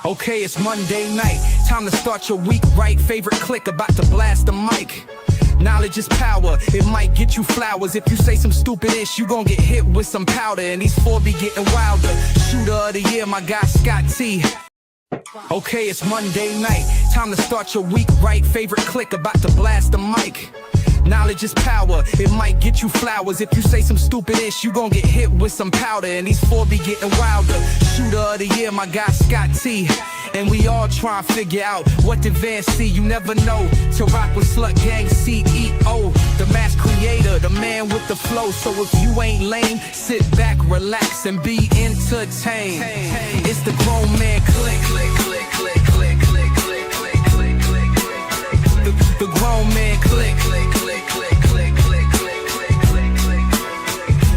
Okay, it's Monday night. Time to start your week right. Favorite clique about to blast the mic. Knowledge is power. It might get you flowers. If you say some stupid ish, you gon' get hit with some powder. And these four be getting wilder. Shooter of the year, my guy Scott T. Okay, it's Monday night. Time to start your week right. Favorite clique about to blast the mic. Knowledge is power. It might get you flowers. If you say some stupid ish, you gon' get hit with some powder. And these four be getting wilder. Shooter of the year, my guy Scott T. And we all try and figure out what did Van see. You never know. To rock with Slut Gang CEO, the mass creator, the man with the flow. So if you ain't lame, sit back, relax, and be entertained. It's the grown man click. The grown man click.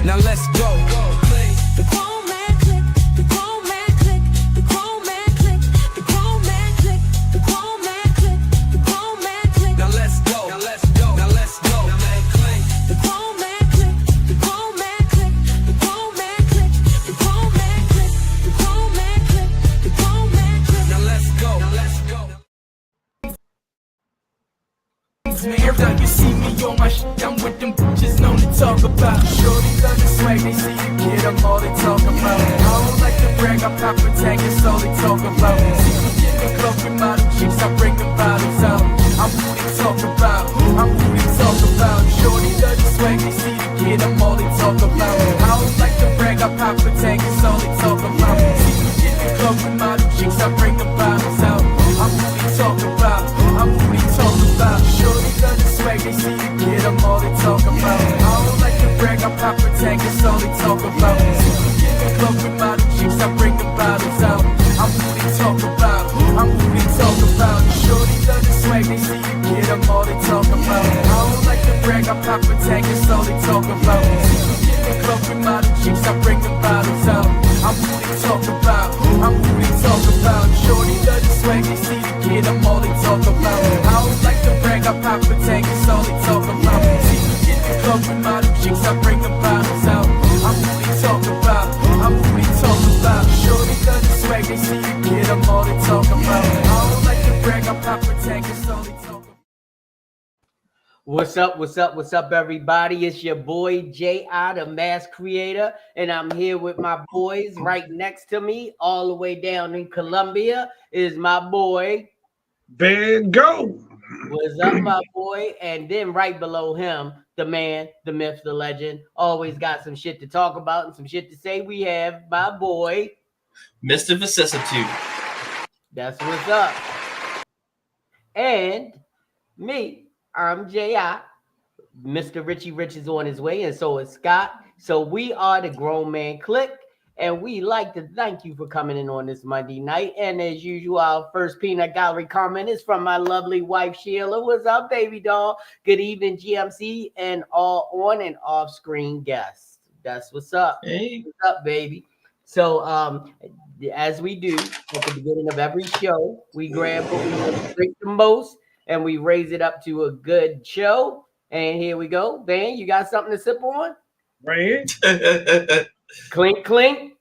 Now let's go. The grown man click, the grown man click, the grown man click, the grown man click, the grown man click, the grown man click. Now let's go. Now let's go. Now let's go. The grown man click, the grown man click, the grown man click, the grown man click, the grown man click, the grown man click. Now let's go. Now let's go. Man, you see me on my shit, I'm with them bitches known to talk about. Shorty love the swag, they see the kid, I'm all they talk about. I don't like to brag, I pop a tag, it's all they talk about. See me getting close with model chicks, I bring them bottles out. I'm who they talk about, I'm who they talk about. Shorty love the swag, they see the kid, I'm all they talk about. I don't like to brag, I pop a tag, it's all they talk about. See me getting close with model chicks, I bring them bottles out. I'm who they talk about, I'm who they talk about. Shorty love the swag, they see the kid, I'm all they talk about. I don't like to brag, I pop a tag, it's all they talk about. See me getting close with model chicks, I bring them bottles out. I'm who they talk about, I'm who they talk about. Shorty love the swag, they see the kid, I'm all they talk about. I don't like to brag, I pop a tag, it's all they talk about. See me getting close with model chicks, I bring them bottles out. I'm who they talk about, I'm who they talk about. Shorty love the swag, they see the kid, I'm all they talk about. I don't like to brag, I pop a tag, it's all they talk about. See me getting close with model chicks, I bring them bottles out. I'm who they talk about, I'm who they talk about. Shorty love the swag, they see the kid, I'm all they talk about. I don't like to brag, I pop a tag, it's all they talk about. What's up, everybody? It's your boy J.I., the mass creator, and I'm here with my boys. Right next to me, all the way down in Colombia, is my boy Van Gogh. What's up, my boy? And then right below him, the man, the myth, the legend, always got some shit to talk about and some shit to say. We have my boy, Mr. Vicissitude. that's what's up. And me, I'm J.I. Mr. Richie Rich is on his way, and so is Scott. So we are the Grown Man Clique, and we like to thank you for coming in on this Monday night. And as usual, our first peanut gallery comment is from my lovely wife, Sheila. What's up, baby doll? Good evening, GMC, and all on and off-screen guests. That's what's up. Hey. What's up, baby? So, as we do at the beginning of every show, we grab what we drink the most, and we raise it up to a good show. And here we go. Van, you got something to sip on? Right here. Clink, clink.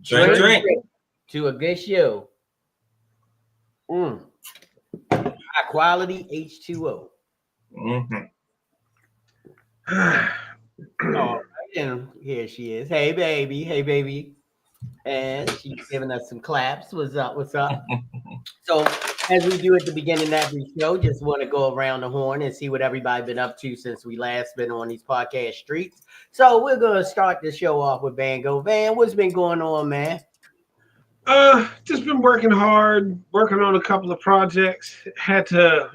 Drink. To a good show. High quality H2O. Mm-hmm. All right, and here she is. Hey, baby. Hey, baby. And she's giving us some claps. What's up? What's up? So, as we do at the beginning of every show, just want to go around the horn and see what everybody been up to since we last been on these podcast streets. So, we're going to start the show off with Van Gogh. Van, what's been going on, man? Just been working hard, working on a couple of projects. Had to,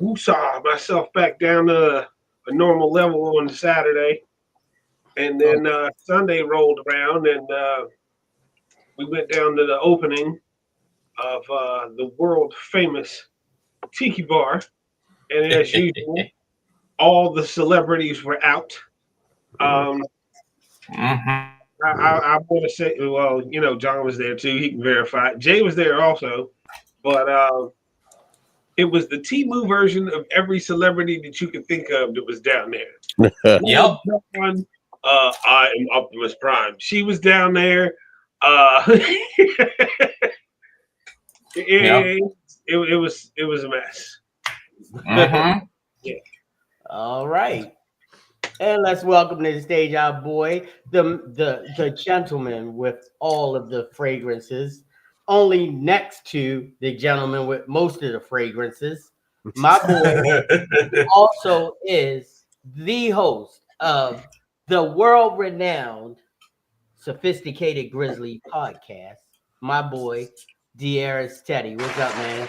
woosah myself back down to a normal level on Saturday. And then Sunday rolled around, and we went down to the opening of the world famous Tiki Bar. And as usual, all the celebrities were out. I want to say, well, John was there too. He can verify. Jay was there also. But it was the Temu version of every celebrity that you could think of that was down there. Yep. I am Optimus Prime. She was down there. It was a mess. Mhm. All right. And let's welcome to the stage our boy, the gentleman with all of the fragrances, only next to the gentleman with most of the fragrances. My boy also is the host of the world-renowned Sophisticated Grizzly podcast. My boy, De'Aris Teddy. What's up, man?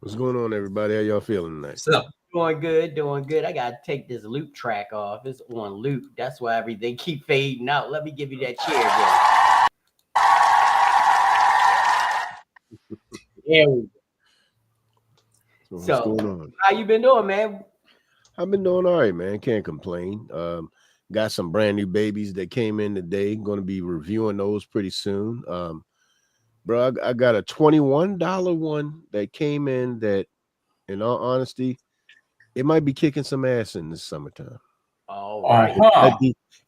What's going on, everybody? How y'all feeling tonight? So, Doing good, doing good. I gotta take this loop track off. It's on loop. That's why everything keep fading out. Let me give you that chair again. There we go. What's So, going on? how you been doing, man? I've been doing all right, man. Can't complain. Got some brand new babies that came in today. Going to be reviewing those pretty soon. Bro, I got a $21 one that came in that, in all honesty, it might be kicking some ass in this summertime. All right.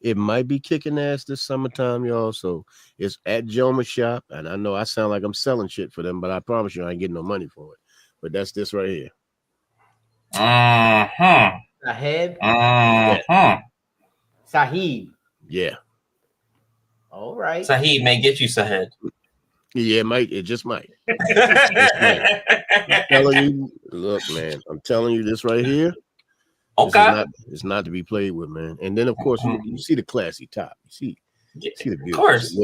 It might be kicking ass this summertime, y'all. So it's at Joma's shop, and I know I sound like I'm selling shit for them, but I promise you I ain't getting no money for it. But that's this right here. Sahib. Sahib. Yeah. All right. Sahib may get you Sahid. Yeah, it just might. I'm telling you, look, man, I'm telling you this right here. Okay. It's not to be played with, man. And then of course you see the classy top. You see the beauty. Of course.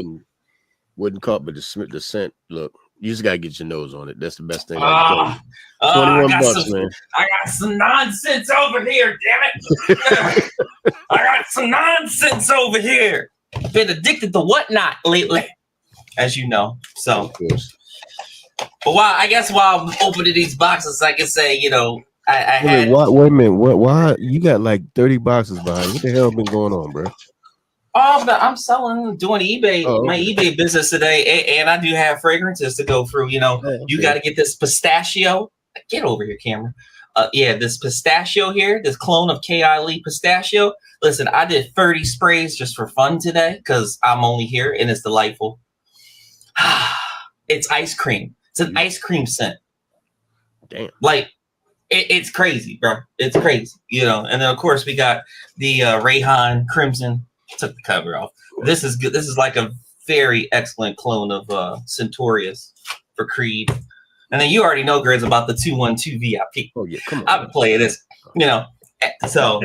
Wouldn't cup, but the scent. Look, you just gotta get your nose on it. That's the best thing. I $21 got man. I got some nonsense over here, damn it. I got some nonsense over here. Been addicted to whatnot lately, as you know. So, Of course. but while I'm opening these boxes, I can say, I had. Wait a minute. Why you got like 30 boxes behind? What the hell been going on, bro? Oh, but I'm doing eBay, my okay. eBay business today, and I do have fragrances to go through. Okay. You got to get this pistachio. Get over here, camera. This pistachio here, this clone of K.I. Lee pistachio. Listen, I did 30 sprays just for fun today because I'm only here and it's delightful. It's ice cream. It's an ice cream scent. Damn. Like, it's crazy, bro. It's crazy, And then, of course, we got the Rayhan Crimson. Took the cover off. This is good. This is like a very excellent clone of Centurious for Creed. And then you already know, Grizz, about the 212 VIP. Oh yeah, come on. I've been playing this, So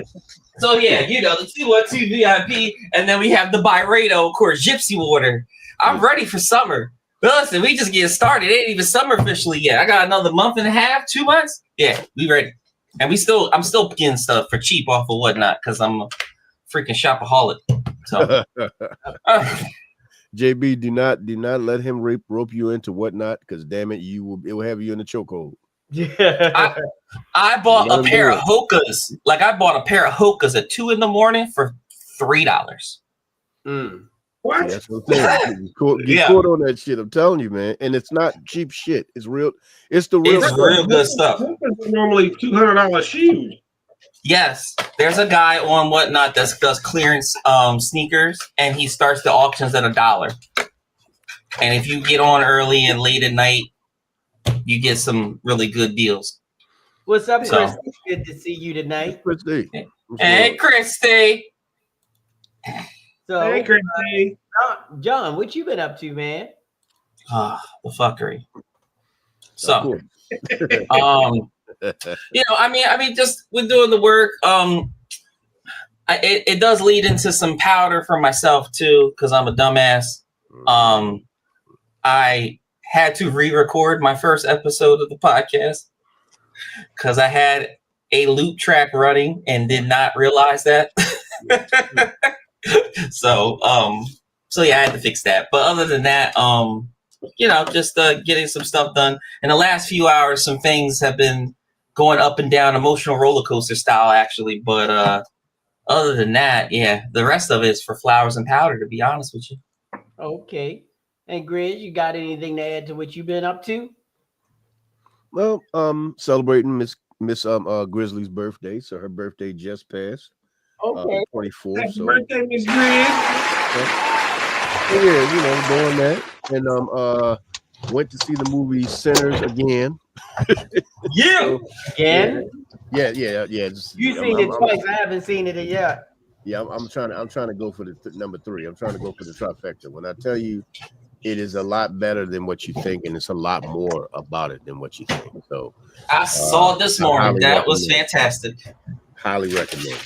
yeah, the 212 VIP, and then we have the Byredo, of course, Gypsy Water. I'm ready for summer. But listen, we just getting started. It ain't even summer officially yet. I got another month and a half, 2 months. Yeah, we ready. And I'm still getting stuff for cheap off of whatnot because I'm a freaking shopaholic. So JB, do not let him rope you into whatnot, because damn it, it will have you in the chokehold. Yeah. I bought a pair of Hokas. Like I bought a pair of Hokas at 2 a.m. for $3. What? Yeah, that's what I'm saying. Get caught on that shit. I'm telling you, man. And it's not cheap shit. It's real. It's the real. It's real good stuff. Normally $200 shoes. Yes, there's a guy on whatnot that does clearance sneakers, and he starts the auctions at $1. And if you get on early and late at night, you get some really good deals. What's up, Chris? Good to see you tonight. Christy. Hey, Christy. So, Hey, Christy. John, what you been up to, man? The fuckery. So, just with doing the work, it does lead into some powder for myself too, because I'm a dumbass. I had to re-record my first episode of the podcast because I had a loop track running and did not realize that. So yeah, I had to fix that. But other than that, just getting some stuff done. In the last few hours, some things have been going up and down, emotional roller coaster style, actually. But other than that, yeah, the rest of it is for flowers and powder, to be honest with you. Okay. And Grizz, you got anything to add to what you've been up to? Well, celebrating Miss Grizzly's birthday. So her birthday just passed. Okay. 24th. Happy birthday, Miss Grizz. Yeah, doing that. And Went to see the movie Sinners again. Yeah. Again? Yeah. You seen it twice. I haven't seen it yet. Yeah, I'm trying to go for the number 3. I'm trying to go for the trifecta. When I tell you, it is a lot better than what you think, and it's a lot more about it than what you think. So I saw it this morning. That was recommend. fantastic. Highly recommend.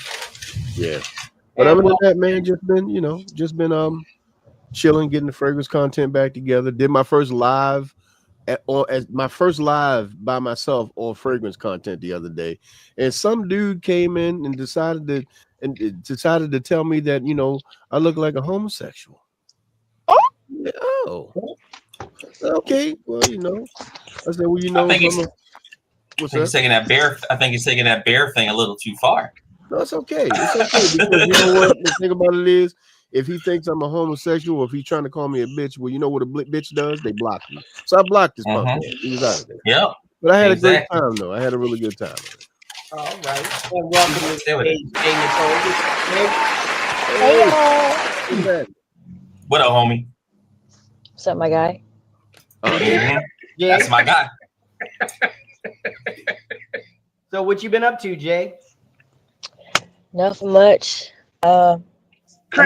Yeah. But other than that, man, just been chilling, getting the fragrance content back together. Did my first live by myself on fragrance content the other day, and some dude came in and decided to tell me that I look like a homosexual. Oh, okay. Well, I said, well, I think he's taking that bear. I think he's taking that bear thing a little too far. No, it's okay. It's okay because you know what? The thing about it is, if he thinks I'm a homosexual, or if he's trying to call me a bitch, well, you know what a bitch does? They block me. So I blocked this punk man. He was out of there. Yeah. But I had a great time, though. I had a really good time. All right. And welcome to the stage, Hey y'all. What up, homie? What's up, my guy? Yeah. That's my guy. So what you been up to, Jay? Nothing much. I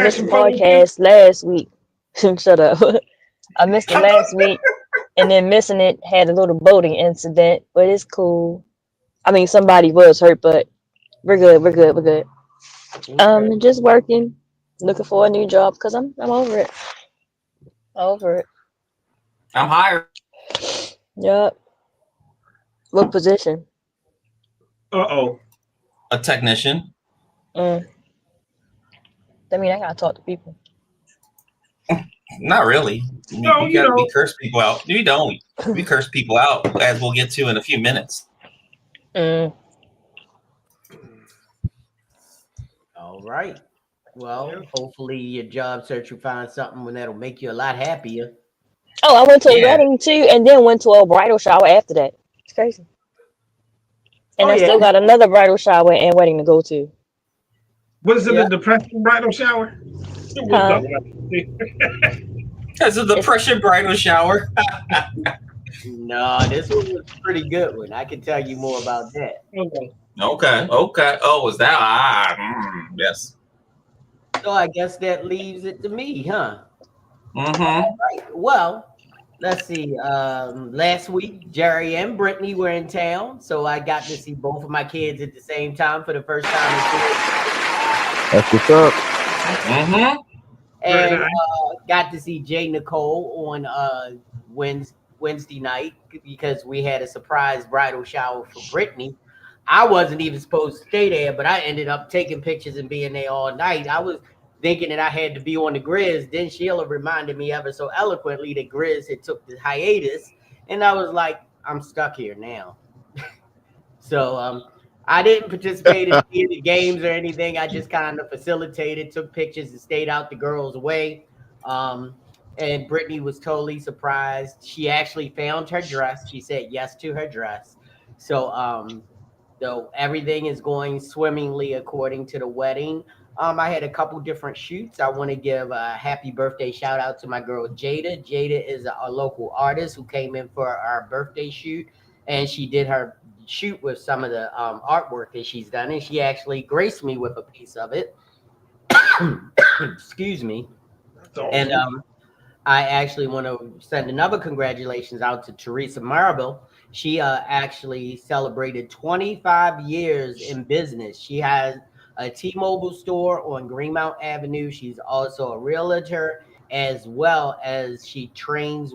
missed the podcast last week. Shut up. I missed it last week, and then missing it had a little boating incident, but it's cool. I mean, somebody was hurt, but we're good. Okay. Just working, looking for a new job because I'm over it. I'm hired. Yep. What position? A technician. I mean, I gotta talk to people. Not really. We curse people out. You don't. We curse people out, as we'll get to in a few minutes. All right. Well, hopefully your job search will find something that'll make you a lot happier. Oh, I went to a wedding too, and then went to a bridal shower after that. It's crazy. And I still got another bridal shower and wedding to go to. What is it, a depression bridal shower? That's a depression bridal shower. No, this one was a pretty good one. I can tell you more about that. Okay. Oh, was that? Yes. So I guess that leaves it to me, huh? Mm-hmm. All right. Well, let's see. Last week, Jerry and Brittany were in town, so I got to see both of my kids at the same time for the first time. That's what's up. Mm-hmm. And got to see Jay Nicole on Wednesday night because we had a surprise bridal shower for Brittany. I wasn't even supposed to stay there, but I ended up taking pictures and being there all night. I was thinking that I had to be on the Grizz. Then Sheila reminded me ever so eloquently that Grizz had took the hiatus. And I was like, I'm stuck here now. So I didn't participate in any of the games or anything. I just kind of facilitated, took pictures, and stayed out the girls' way. And Brittany was totally surprised. She actually found her dress. She said yes to her dress. So everything is going swimmingly according to the wedding. I had a couple different shoots. I want to give a happy birthday shout out to my girl Jada. Jada is a local artist who came in for our birthday shoot, and she did her shoot with some of the artwork that she's done, and she actually graced me with a piece of it. Excuse me. And I actually want to send another congratulations out to Teresa Marable. She actually celebrated 25 years in business. She has a T-Mobile store on Greenmount Avenue. She's also a realtor, as well as she trains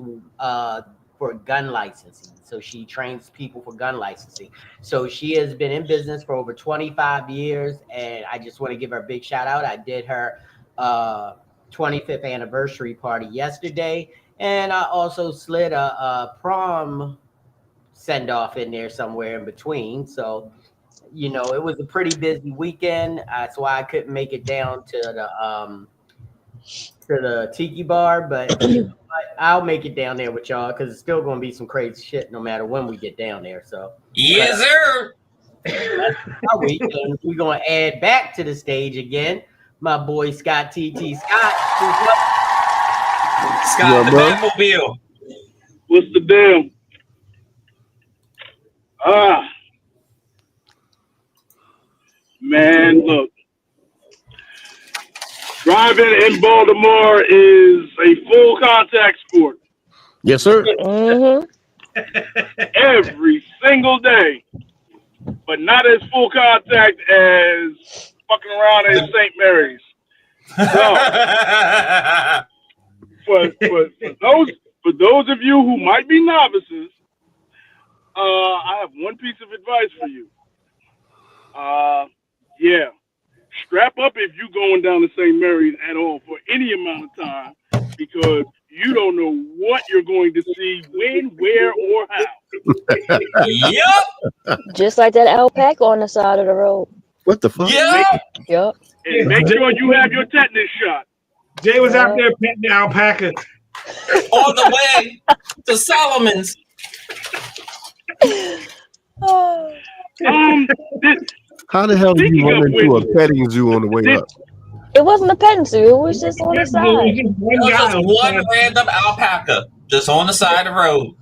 for gun licensing. So she trains people for gun licensing. So she has been in business for over 25 years, and I just want to give her a big shout out. I did her 25th anniversary party yesterday, and I also slid a prom send-off in there somewhere in between. So, it was a pretty busy weekend. That's why I couldn't make it down to the tiki bar, but I'll make it down there with y'all because it's still going to be some crazy shit no matter when we get down there. So yes, sir. We're going to add back to the stage again my boy Scott TT Scott. Scott the Batmobile. What's the deal? Ah, man, look. Driving in Baltimore is a full contact sport Yes, sir. Mm-hmm. every single day, but not as full contact as fucking around at St. Mary's. So, for those of you who might be novices, I have one piece of advice for you. Yeah, strap up if you going down to St. Mary's at all for any amount of time, because you don't know what you're going to see, when, where, or how. Yep. Just like that alpaca on the side of the road. What the fuck? Yep. Yep. And make sure you have your tetanus shot. Jay was out there petting the alpaca. On the way to Solomon's. This, How the hell did you Speaking run of into a which- petting zoo on the way up? It wasn't a petting zoo. It was just on the It side. was just It one was guy just on the one side. random alpaca just on the side of the road.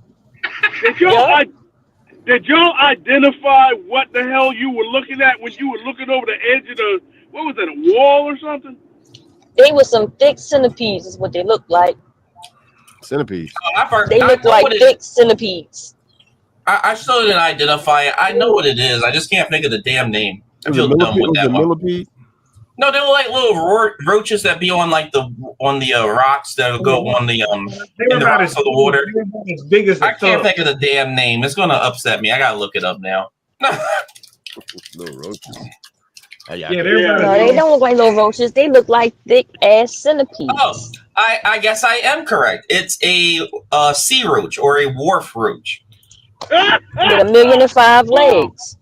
did y'all identify what the hell you were looking at when you were looking over the edge of the, what was that, a wall or something? They were some thick centipedes, is what they looked like. Centipedes. They look like thick centipedes. I still didn't identify it. I know what it is. I just can't think of the damn name. I Was feel it dumb with millipede? that Was it one. millipede? No, they were like little roaches that be on like the rocks that go on the They were in the about rocks as of the water. they were about as big as a I can't thumb. think of the damn name. It's gonna upset me. I gotta look it up now. Little roaches. Yeah, they're about No, as they big. don't look like little roaches. They look like thick ass centipedes. Oh, I guess I am correct. It's a sea roach or a wharf roach. With 1,000,005 legs.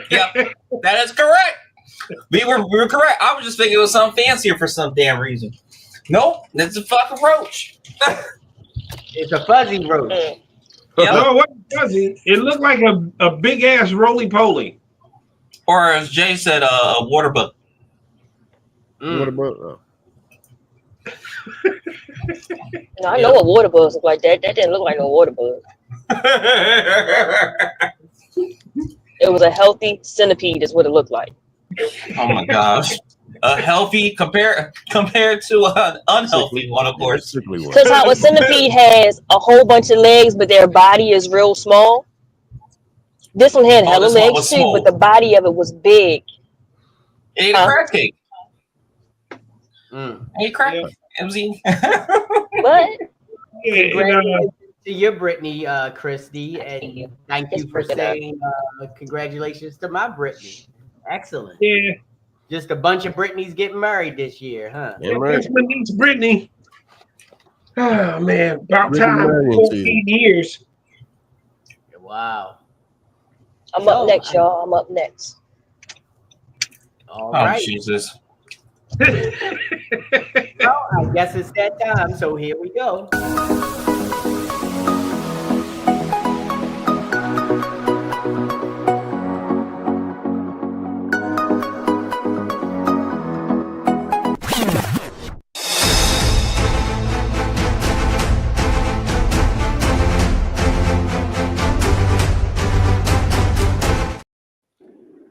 Yep, that is correct. We were correct. I was just thinking it was something fancier for some damn reason. Nope, it's a fucking roach. It's a fuzzy roach. Yep. No, it wasn't fuzzy. It looked like a big ass roly poly. Or as Jay said, a water bug. What about? Oh. No, I know what water bugs look like. That didn't look like a water bug. It was a healthy centipede, is what it looked like. Oh my gosh. A healthy compared to an unhealthy one, of course. Because how a centipede has a whole bunch of legs, but their body is real small. This one had hella this one legs was too, small. but the body of it was big. It ate a crab cake. Mm. Ate crab cake. It was eating. What? Congratulations to you, Brittany, Christy, and thank you for saying congratulations to my Brittany. Excellent. Yeah. Just a bunch of Britneys getting married this year, huh? Yeah, right. That's my niece Brittany. Oh man, about Brittany time. marrying 14 years. Wow. I'm up next, y'all. I'm up next. All Oh, right. Jesus. Well, I guess it's that time, so here we go.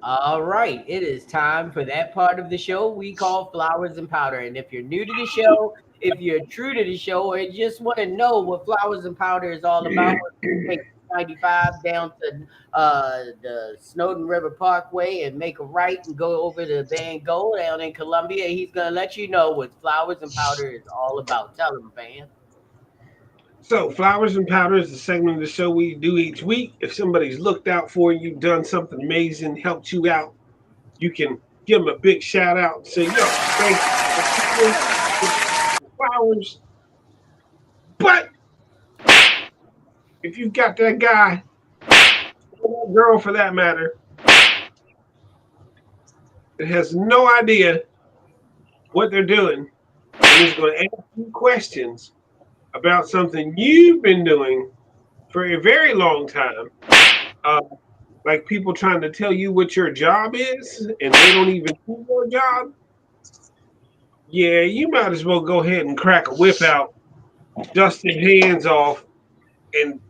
All right, it is time for that part of the show we call Flowers and Powder. And if you're new to the show, if you're true to the show, or just want to know what Flowers and Powder is all about, take 95 down to the Snowden River Parkway and make a right and go over to Van Gogh down in Columbia. He's going to let you know what Flowers and Powder is all about. Tell him, fan. So, Flowers and Powder is the segment of the show we do each week. If somebody's looked out for you, done something amazing, helped you out, you can give them a big shout out and say, yo, thank you. Flowers. But if you've got that guy, or that girl for that matter, that has no idea what they're doing and is going to ask you questions about something you've been doing for a very long time, like people trying to tell you what your job is and they don't even do your job, yeah, you might as well go ahead and crack a whip out, dust your hands off, and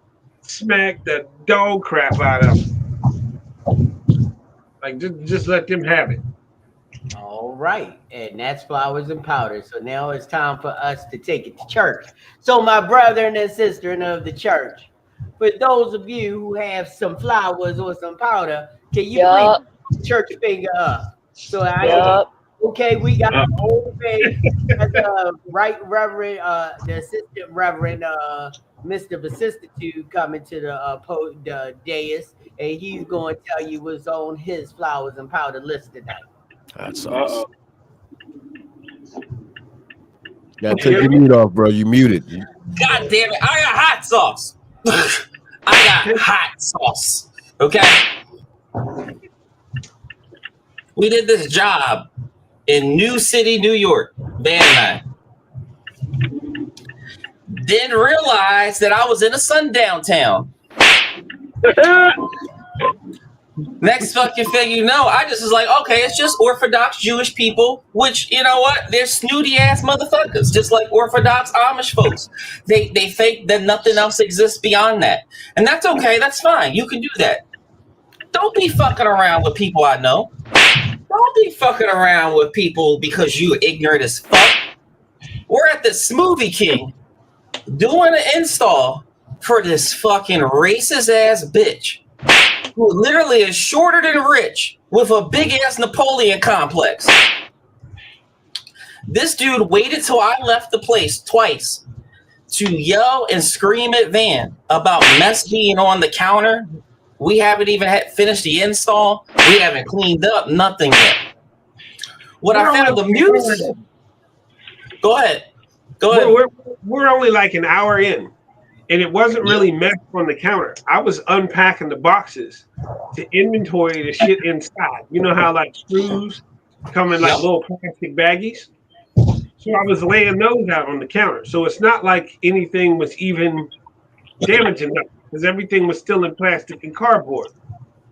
smack the dog crap out of them. Like just let them have it. All right, and that's flowers and powder. So now it's time for us to take it to church. So my brother and sister of the church, for those of you who have some flowers or some powder, can you Yup. please put the church finger up? So I Yup. okay, we got the whole thing. Right Reverend, the Assistant Reverend, Mr. Vicissitude coming to the dais, and he's going to tell you what's on his flowers and powder list tonight. That's awesome. Gotta take your mute off, bro. You muted. God damn it. I got hot sauce. I got hot sauce. Okay. We did this job in New City, New York, Van and I. Didn't realize that I was in a sundown town. Next fucking thing you know, I just was like, okay, it's just Orthodox Jewish people, which, you know what? They're snooty ass motherfuckers, just like Orthodox Amish folks. They think that nothing else exists beyond that. And that's okay, that's fine. You can do that. Don't be fucking around with people I know. Don't be fucking around with people because you ignorant as fuck. We're at the Smoothie King doing an install for this fucking racist ass bitch who literally is shorter than rich with a big ass Napoleon complex. This dude waited till I left the place twice to yell and scream at Van about mess being on the counter. We haven't even finished the install. We haven't cleaned up nothing yet. What I found amusing. Go ahead. We're only like an hour in, and it wasn't really mess on the counter. I was unpacking the boxes to inventory the shit inside. You know how like screws come in like little plastic baggies? So I was laying those out on the counter. So it's not like anything was even damaging them because everything was still in plastic and cardboard.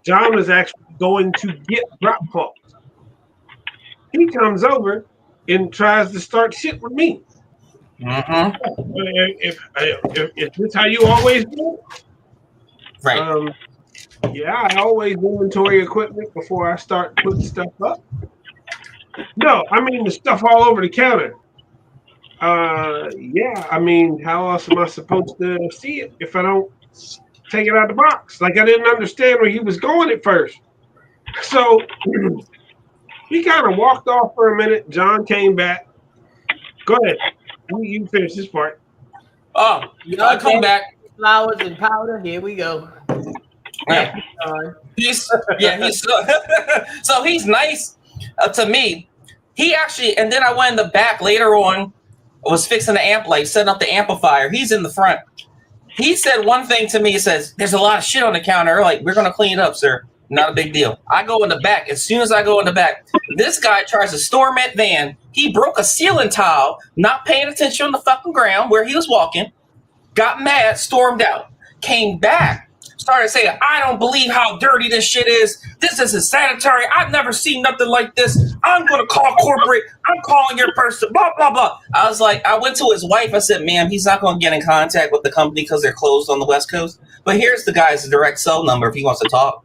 John was actually going to get drop cloths. He comes over and tries to start shit with me. If this how you always do it? Right. Yeah, I always inventory equipment before I start putting stuff up. No, I mean the stuff all over the counter. Yeah, I mean, how else am I supposed to see it if I don't take it out of the box? Like I didn't understand where he was going at first. So he kind of walked off for a minute. John came back. Go ahead. You finish this part. Oh, I'll come back. Flowers and powder. Here we go. Yeah. So he's nice to me. He actually, and then I went in the back later on, was fixing the amp light, setting up the amplifier. He's in the front. He said one thing to me. He says, "There's a lot of shit on the counter. Like, we're gonna clean it up, sir. Not a big deal." I go in the back. As soon as I go in the back, this guy tries to storm at Van. He broke a ceiling tile, not paying attention on the fucking ground where he was walking. Got mad, stormed out, came back, started saying, "I don't believe how dirty this shit is. This isn't sanitary. I've never seen nothing like this. I'm going to call corporate. I'm calling your person, blah, blah, blah." I was like, I went to his wife. I said, "Ma'am, he's not going to get in contact with the company because they're closed on the West Coast. But here's the guy's direct cell number if he wants to talk."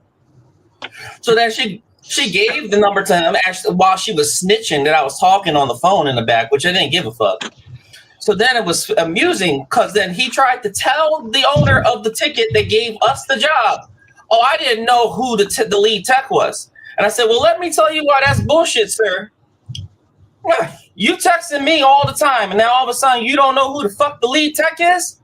So then she gave the number to him actually while she was snitching that I was talking on the phone in the back, which I didn't give a fuck. So then it was amusing because then he tried to tell the owner of the ticket that gave us the job, "Oh, I didn't know who the lead tech was." And I said, "Well, let me tell you why that's bullshit, sir. You texting me all the time, and now all of a sudden you don't know who the fuck the lead tech is?"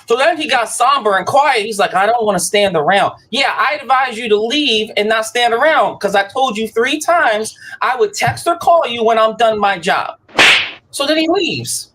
So then he got somber and quiet. He's like, "I don't want to stand around." Yeah, I advise you to leave and not stand around because I told you 3 times I would text or call you when I'm done my job. So then he leaves.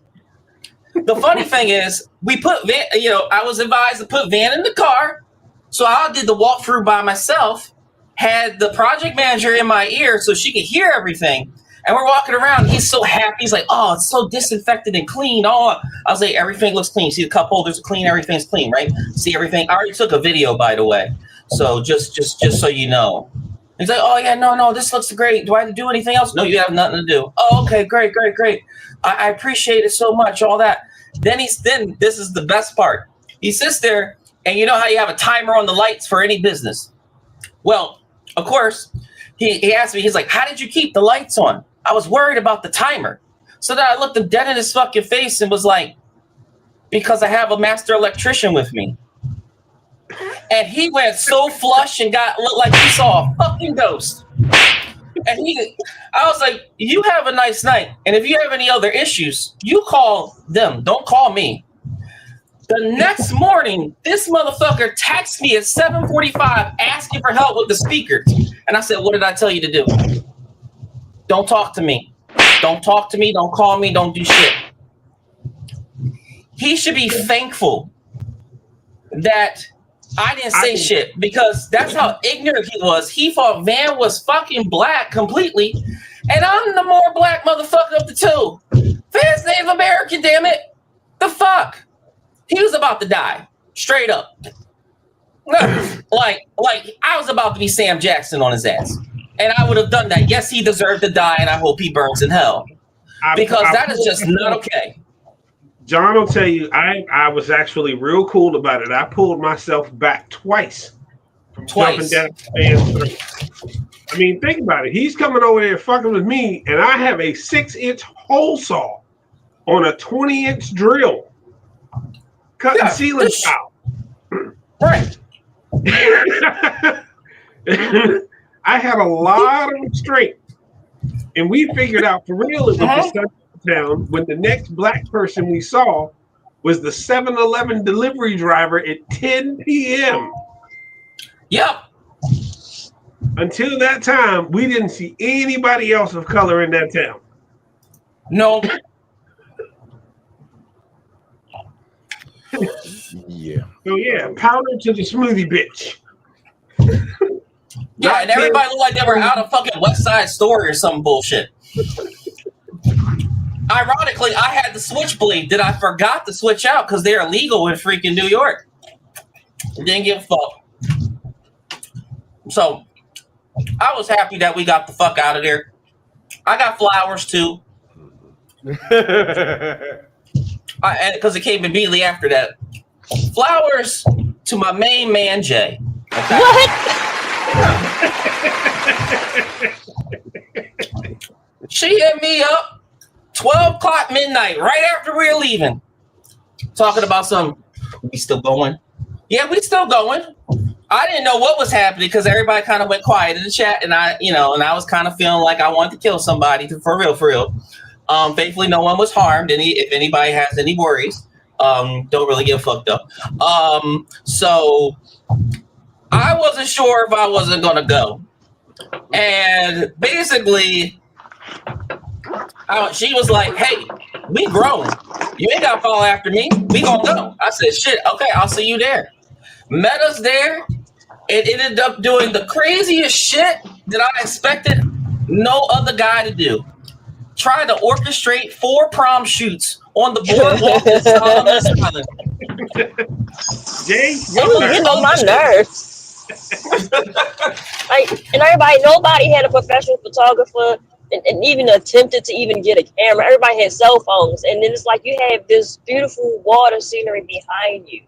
The funny thing is, we put Van, I was advised to put Van in the car. So I did the walkthrough by myself, had the project manager in my ear so she could hear everything. And we're walking around. He's so happy. He's like, "Oh, it's so disinfected and clean." Oh, I was like, "Everything looks clean. See the cup holders are clean. Everything's clean, right? See everything." I already took a video, by the way. So just so you know. He's like, "Oh, yeah, no, this looks great. Do I have to do anything else?" "No, you have nothing to do." "Oh, okay, great. I appreciate it so much, all that." Then this is the best part. He sits there, and you know how you have a timer on the lights for any business. Well, of course, he asked me, he's like, how did you keep the lights on? I was worried about the timer. So then I looked him dead in his fucking face and was like, because I have a master electrician with me. And he went so flush and looked like he saw a fucking ghost. And I was like, you have a nice night. And if you have any other issues, you call them. Don't call me. The next morning, this motherfucker texts me at 7:45 asking for help with the speaker. And I said, what did I tell you to do? Don't talk to me. Don't talk to me. Don't call me. Don't do shit. He should be thankful that I didn't say shit, because that's how ignorant he was. He thought Van was fucking black completely, and I'm the more black motherfucker of the two. Van's Native American, damn it. The fuck? He was about to die. Straight up. Like I was about to be Sam Jackson on his ass. And I would have done that. Yes, he deserved to die, and I hope he burns in hell. Because that is just not okay. John will tell you, I was actually real cool about it. I pulled myself back twice from jumping down the stairs. I mean, think about it. He's coming over there fucking with me, and I have a 6-inch hole saw on a 20-inch drill cutting ceiling tile. Right. I had a lot of restraint, and we figured out for real it was the Sunday town when the next black person we saw was the 7-Eleven delivery driver at 10 p.m. Yep. Until that time, we didn't see anybody else of color in that town. No. Yeah. So yeah, powder to the smoothie bitch. Yeah, and everybody looked like they were out of fucking West Side Story or some bullshit. Ironically, I had the switchblade that I forgot to switch out because they're illegal in freaking New York. Didn't give a fuck. So I was happy that we got the fuck out of there. I got flowers too. Because it came immediately after that. Flowers to my main man, Jay. Okay? What? She hit me up 12 o'clock midnight, right after we were leaving. Talking about we still going? Yeah, we still going. I didn't know what was happening because everybody kind of went quiet in the chat, and I was kind of feeling like I wanted to kill somebody for real. Thankfully, no one was harmed. If anybody has any worries, don't really get fucked up. So I wasn't sure if I wasn't gonna go, and basically, she was like, "Hey, we grown. You ain't gotta follow after me. We gonna go." I said, "Shit, okay, I'll see you there." Met us there. It ended up doing the craziest shit that I expected no other guy to do. Tried to orchestrate 4 prom shoots on the boardwalk in Solomon Island. Jay, You know my nerves. And nobody had a professional photographer and even attempted to even get a camera. Everybody had cell phones, and then it's like you have this beautiful water scenery behind you,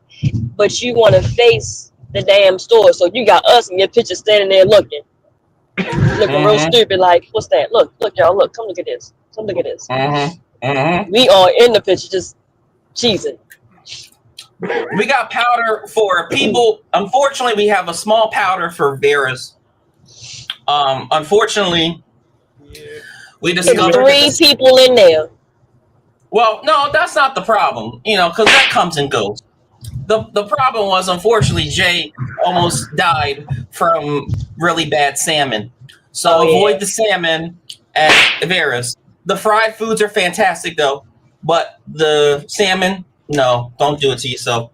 but you want to face the damn store. So you got us in your picture standing there looking real stupid. Like, what's that? Look, y'all, look, come look at this. Come look at this. We are in the picture, just cheesing. We got powder for people. Unfortunately, we have a small powder for Vera's. Unfortunately, we discovered 3 people in there. Well, no, that's not the problem, because that comes and goes. The problem was, unfortunately, Jay almost died from really bad salmon. So avoid the salmon at Vera's. The fried foods are fantastic, though, but the salmon, no, don't do it to yourself.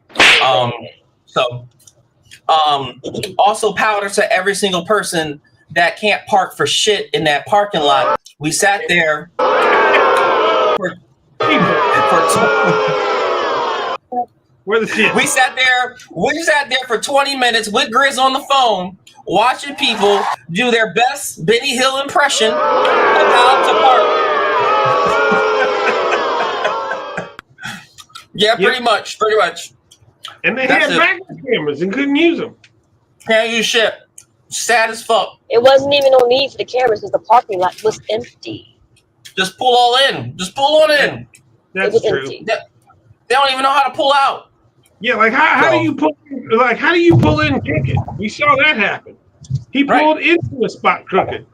Also powder to every single person that can't park for shit in that parking lot. We sat there We sat there for 20 minutes with Grizz on the phone, watching people do their best Benny Hill impression of how to park. Yeah, pretty much. And they That's had it. backup cameras and couldn't use them. Can't use shit. Sad as fuck. It wasn't even no need for the cameras because the parking lot was empty. Just pull all in. Just pull on in. It That's was true. empty. They don't even know how to pull out. Yeah, like how do you pull in crooked? We saw that happen. He pulled into a spot crooked.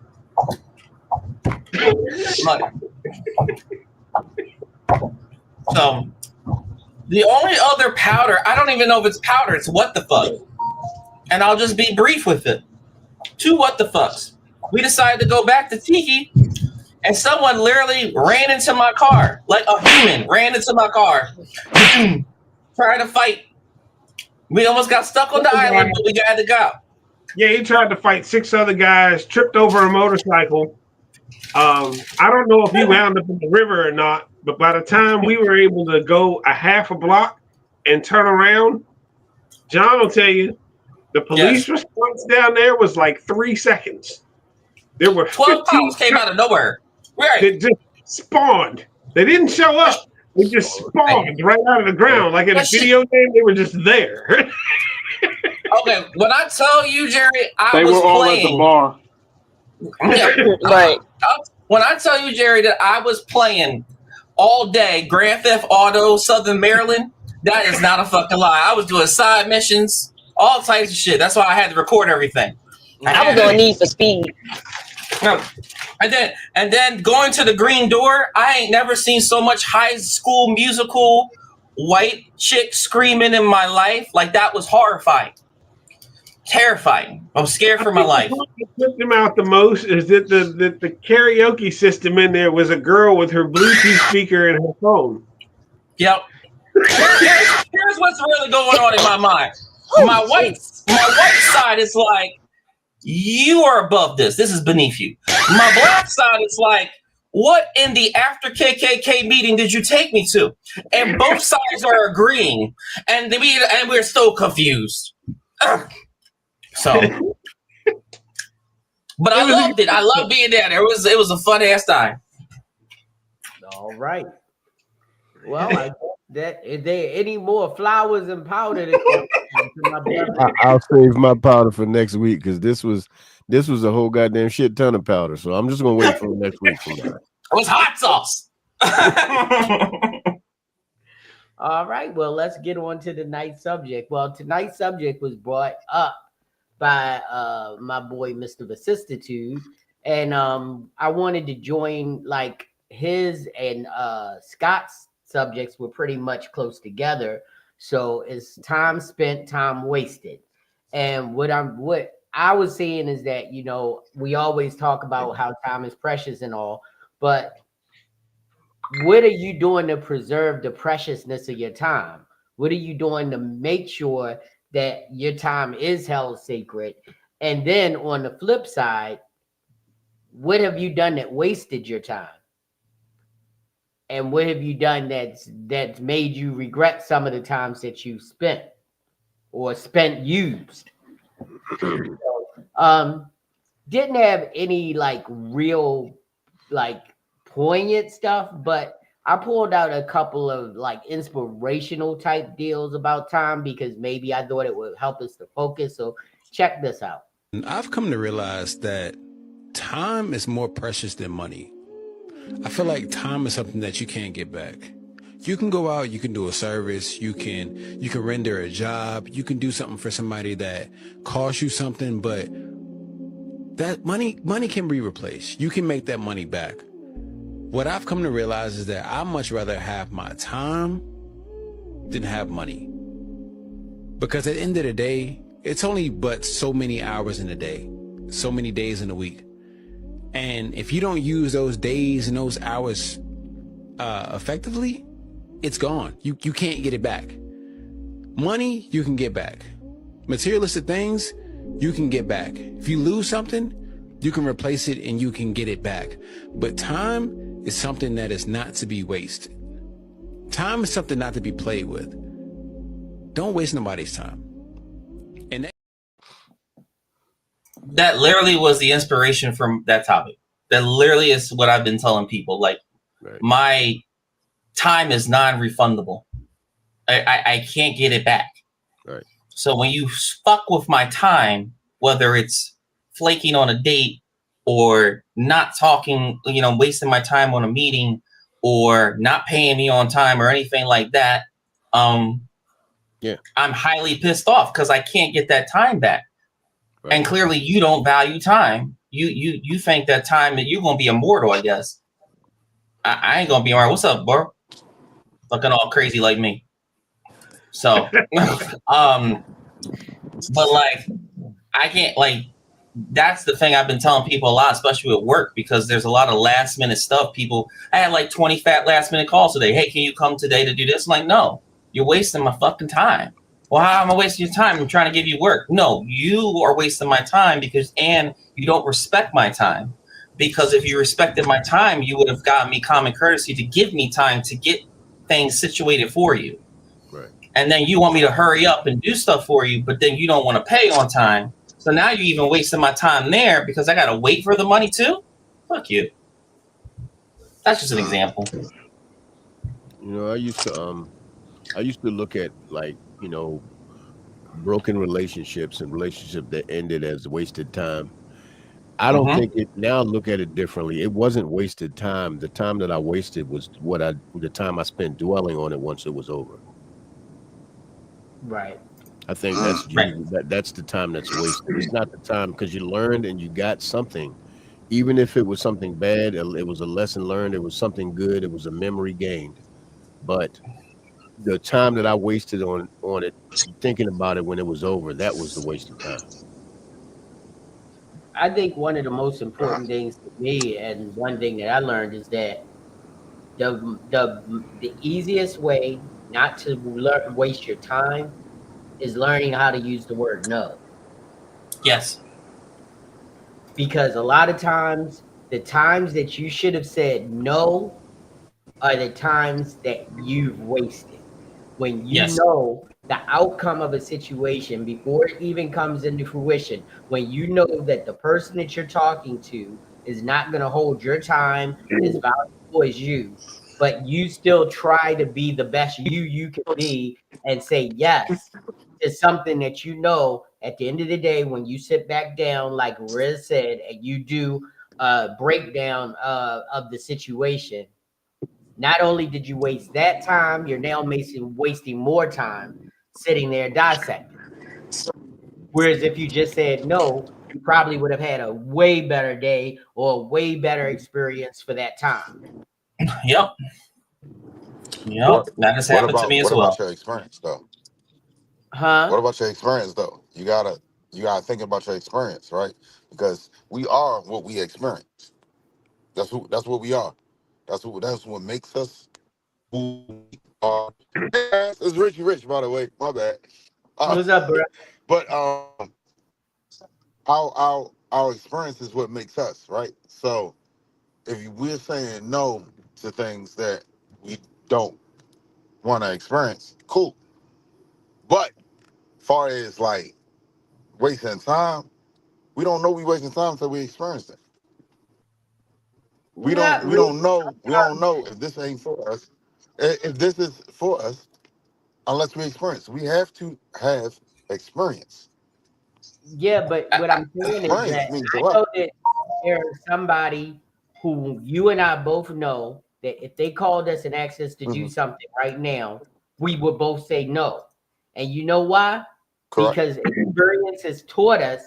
Like, so the only other powder, I don't even know if it's powder, it's what the fuck. And I'll just be brief with it. 2 what the fucks. We decided to go back to Tiki, and someone literally ran into my car. Like a human ran into my car. Trying to fight. We almost got stuck on the island, but we got to go. Yeah, he tried to fight 6 other guys, tripped over a motorcycle. I don't know if he wound up in the river or not, but by the time we were able to go a half a block and turn around, John will tell you, the police response down there was like 3 seconds. There were 12 pounds came out of nowhere. Right. That just spawned. They didn't show up. They just spawned right out of the ground. Like in a video game, they were just there. Okay, when I tell you, Jerry, They were all at the bar. Right. When I tell you, Jerry, that I was playing all day Grand Theft Auto Southern Maryland, that is not a fucking lie. I was doing side missions, all types of shit. That's why I had to record everything. I was on Need for Speed. And then going to the green door, I ain't never seen so much High School Musical white chick screaming in my life. Like, that was horrifying. Terrifying. I was scared for my life. What tripped him out the most is that the karaoke system in there was a girl with her Bluetooth speaker and her phone. Yep. Here's what's really going on in my mind. My white side is like, you are above this. This is beneath you. My black side is like, what in the after KKK meeting did you take me to? And both sides are agreeing, and we're still confused. So, but I loved it. I love being there. It was a fun ass time. All right. Well, I guess that is there any more flowers and powder to my brother? I'll save my powder for next week because this was a whole goddamn shit ton of powder. So I'm just gonna wait for next week for that. It was hot sauce. All right. Well, let's get on to tonight's subject. Well, tonight's subject was brought up by my boy Mr. Vicissitude, and I wanted to join like his and Scott's subjects were pretty much close together. So it's time spent, time wasted. And what I was saying is that, you know, we always talk about how time is precious and all, but what are you doing to preserve the preciousness of your time? What are you doing to make sure that your time is held sacred? And then on the flip side, what have you done that wasted your time? And what have you done that's made you regret some of the times that you spent or used? Didn't have any like real like poignant stuff, but I pulled out a couple of like inspirational type deals about time because maybe I thought it would help us to focus. So check this out. I've come to realize that time is more precious than money. I feel like time is something that you can't get back. You can go out, you can do a service, you can render a job, you can do something for somebody that costs you something, but that money can be replaced. You can make that money back. What I've come to realize is that I'd much rather have my time than have money. Because at the end of the day, it's only but so many hours in a day, so many days in a week. And if you don't use those days and those hours effectively, it's gone. You can't get it back. Money, you can get back. Materialistic things, you can get back. If you lose something, you can replace it and you can get it back. But time is something that is not to be wasted. Time is something not to be played with. Don't waste nobody's time. And that literally was the inspiration from that topic. That literally is what I've been telling people. Like, my time is non-refundable. I can't get it back. So when you fuck with my time, whether it's flaking on a date or not talking, wasting my time on a meeting or not paying me on time or anything like that, Yeah. I'm highly pissed off because I can't get that time back. Right. And clearly you don't value time. You think that time that you're gonna be immortal, I guess. I ain't gonna be immortal. What's up, bro? Looking all crazy like me. So but like I can't that's the thing I've been telling people a lot, especially at work, because there's a lot of last minute stuff. I had like 20 fat last minute calls today. Hey, can you come today to do this? I'm like, no, you're wasting my fucking time. Well, how am I wasting your time? I'm trying to give you work. No, you are wasting my time and you don't respect my time. Because if you respected my time, you would have gotten me common courtesy to give me time to get things situated for you. Right. And then you want me to hurry up and do stuff for you, but then you don't want to pay on time. So now you're even wasting my time there because I got to wait for the money too? Fuck you. That's just an example. I used to look at broken relationships and relationships that ended as wasted time. I don't think it now look at it differently. It wasn't wasted time. The time that I wasted was the time I spent dwelling on it once it was over. Right. I think that's the time that's wasted. It's not the time because you learned and you got something. Even if it was something bad, it was a lesson learned, it was something good, it was a memory gained. But the time that I wasted on it, thinking about it when it was over, that was the waste of time. I think one of the most important things to me, and one thing that I learned, is that the easiest way not to waste your time is learning how to use the word no. Yes. Because a lot of times, the times that you should have said no are the times that you've wasted. When you know the outcome of a situation before it even comes into fruition, when you know that the person that you're talking to is not going to hold your time as valuable as you, but you still try to be the best you can be and say yes to something that at the end of the day, when you sit back down, like Riz said, and you do a breakdown of the situation, not only did you waste that time, you're now wasting more time sitting there dissecting. Whereas if you just said no, you probably would have had a way better day or a way better experience for that time. Yep. That has happened to me as well. What about your experience though? Huh? What about your experience though? You gotta think about your experience, right? Because we are what we experience. That's what we are. That's what makes us who we are. It's Richie Rich, by the way. My bad. What's up, bro? But our experience is what makes us, right? So if we're saying no to things that we don't want to experience, cool. But far as like wasting time, we don't know we wasting time until we experience it. We don't know if this ain't for us. If this is for us, unless we experience. We have to have experience. Yeah, but what I'm saying is that I know that there's somebody who you and I both know that if they called us and asked us to do something right now, we would both say no. And you know why? Correct. Because experience has taught us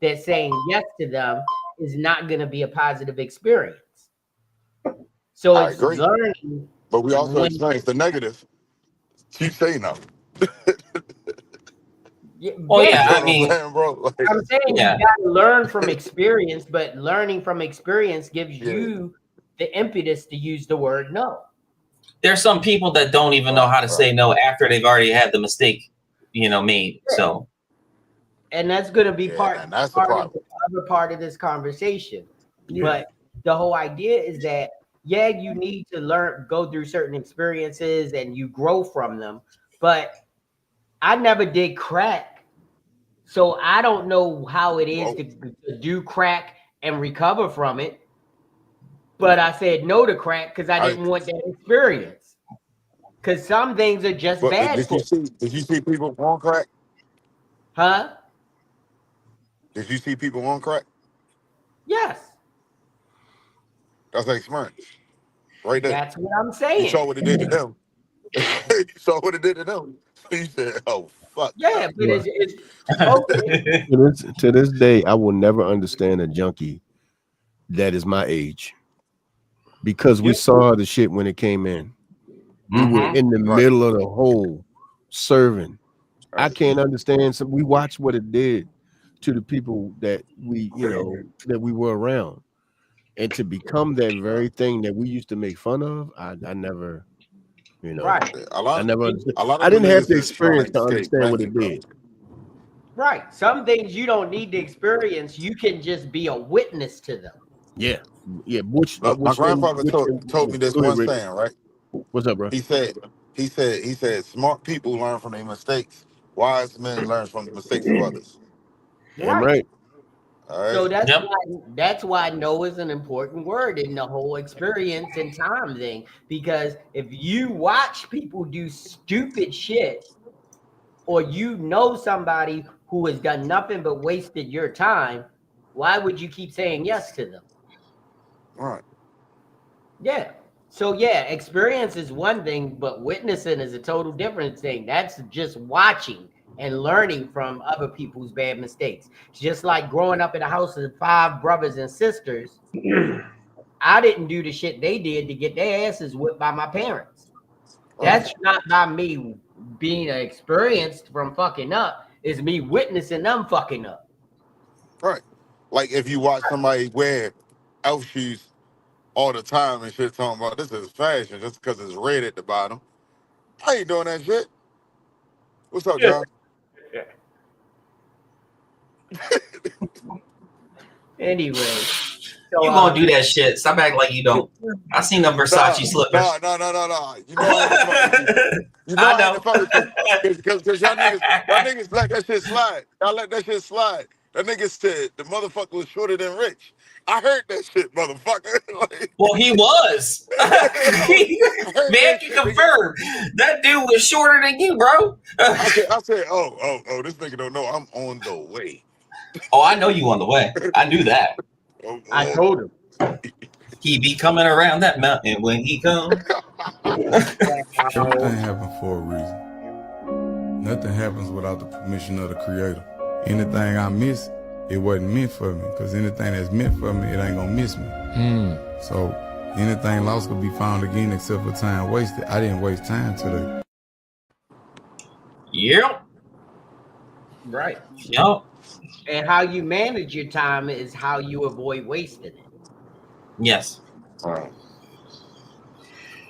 that saying yes to them is not going to be a positive experience. So I it's agree. learning. But we also experience the negative. Keep saying no. Yeah, I mean, bro. Like, I'm saying you got to learn from experience, but learning from experience gives you the impetus to use the word no. There's some people that don't even know how to say no after they've already had the mistake, made. So, and that's going to be part of the other part of this conversation. Yeah. But the whole idea is that you need to go through certain experiences, and you grow from them. But I never did crack, so I don't know how it is to do crack and recover from it. But I said no to crack because I didn't want that experience. Because some things are just bad. Did you see people on crack? Huh? Did you see people on crack? Yes. That's experience. Right there. That's what I'm You saying. saw what it did to them. You saw what it did to them. So you said, oh, fuck Yeah, that. but Well, it's okay. to this day, I will never understand a junkie that is my age because we Yeah. saw the shit when it came in. We were Mm-hmm. in the Right. middle of the hole serving. I Right. can't understand. So we watched what it did to the people that we, that we were around, and to become that very thing that we used to make fun of. I never, Right. A I lot, never understood. a lot I of them didn't have niggas the is trying experience to to escape understand what mentally, it bro. did. Right. Some things you don't need to experience. You can just be a witness to them. Yeah, yeah. Which, Look, my grandfather which, told me this go ahead, one Rick. saying, right? What's up, bro? He said, smart people learn from their mistakes. Wise men learn from the mistakes of others. Damn Right. right. All So right. that's Yep. why know is an important word in the whole experience and time thing. Because if you watch people do stupid shit, or you know somebody who has done nothing but wasted your time, why would you keep saying yes to them? All right. Yeah. So yeah, experience is one thing, but witnessing is a total different thing. That's just watching and learning from other people's bad mistakes. It's just like growing up in a house of 5 brothers and sisters. I didn't do the shit they did to get their asses whipped by my parents. All right. That's not by me being experienced from fucking up. It's me witnessing them fucking up. All right. Like if you watch somebody wear elf shoes all the time and shit, talking about this is fashion just because it's red at the bottom. I ain't doing that shit. What's up, John? Anyway, so You gonna do that shit. Stop acting like you don't. I seen them Nah, Versace slippers. nah. You know I had to fuck with you. You know I I had to know. fuck with you because y'all niggas let that shit slide. Y'all let that shit slide. That nigga said the motherfucker was shorter than Rich. I heard that shit, motherfucker. Like, Well, he was. I heard Man that can shit, nigga. confirm. That dude was shorter than you, bro. I said, oh, this nigga don't know I'm on the way. Oh, I know you on the way. I knew that. Oh, I oh. told him. He be coming around that mountain when he comes. Everything happens for a reason. Nothing happens without the permission of the Creator. Anything I miss, it wasn't meant for me. Because anything that's meant for me, it ain't gonna miss me. So anything lost could be found again except for time wasted. I didn't waste time today. Yep. Right. Yep. And how you manage your time is how you avoid wasting it. Yes. All right.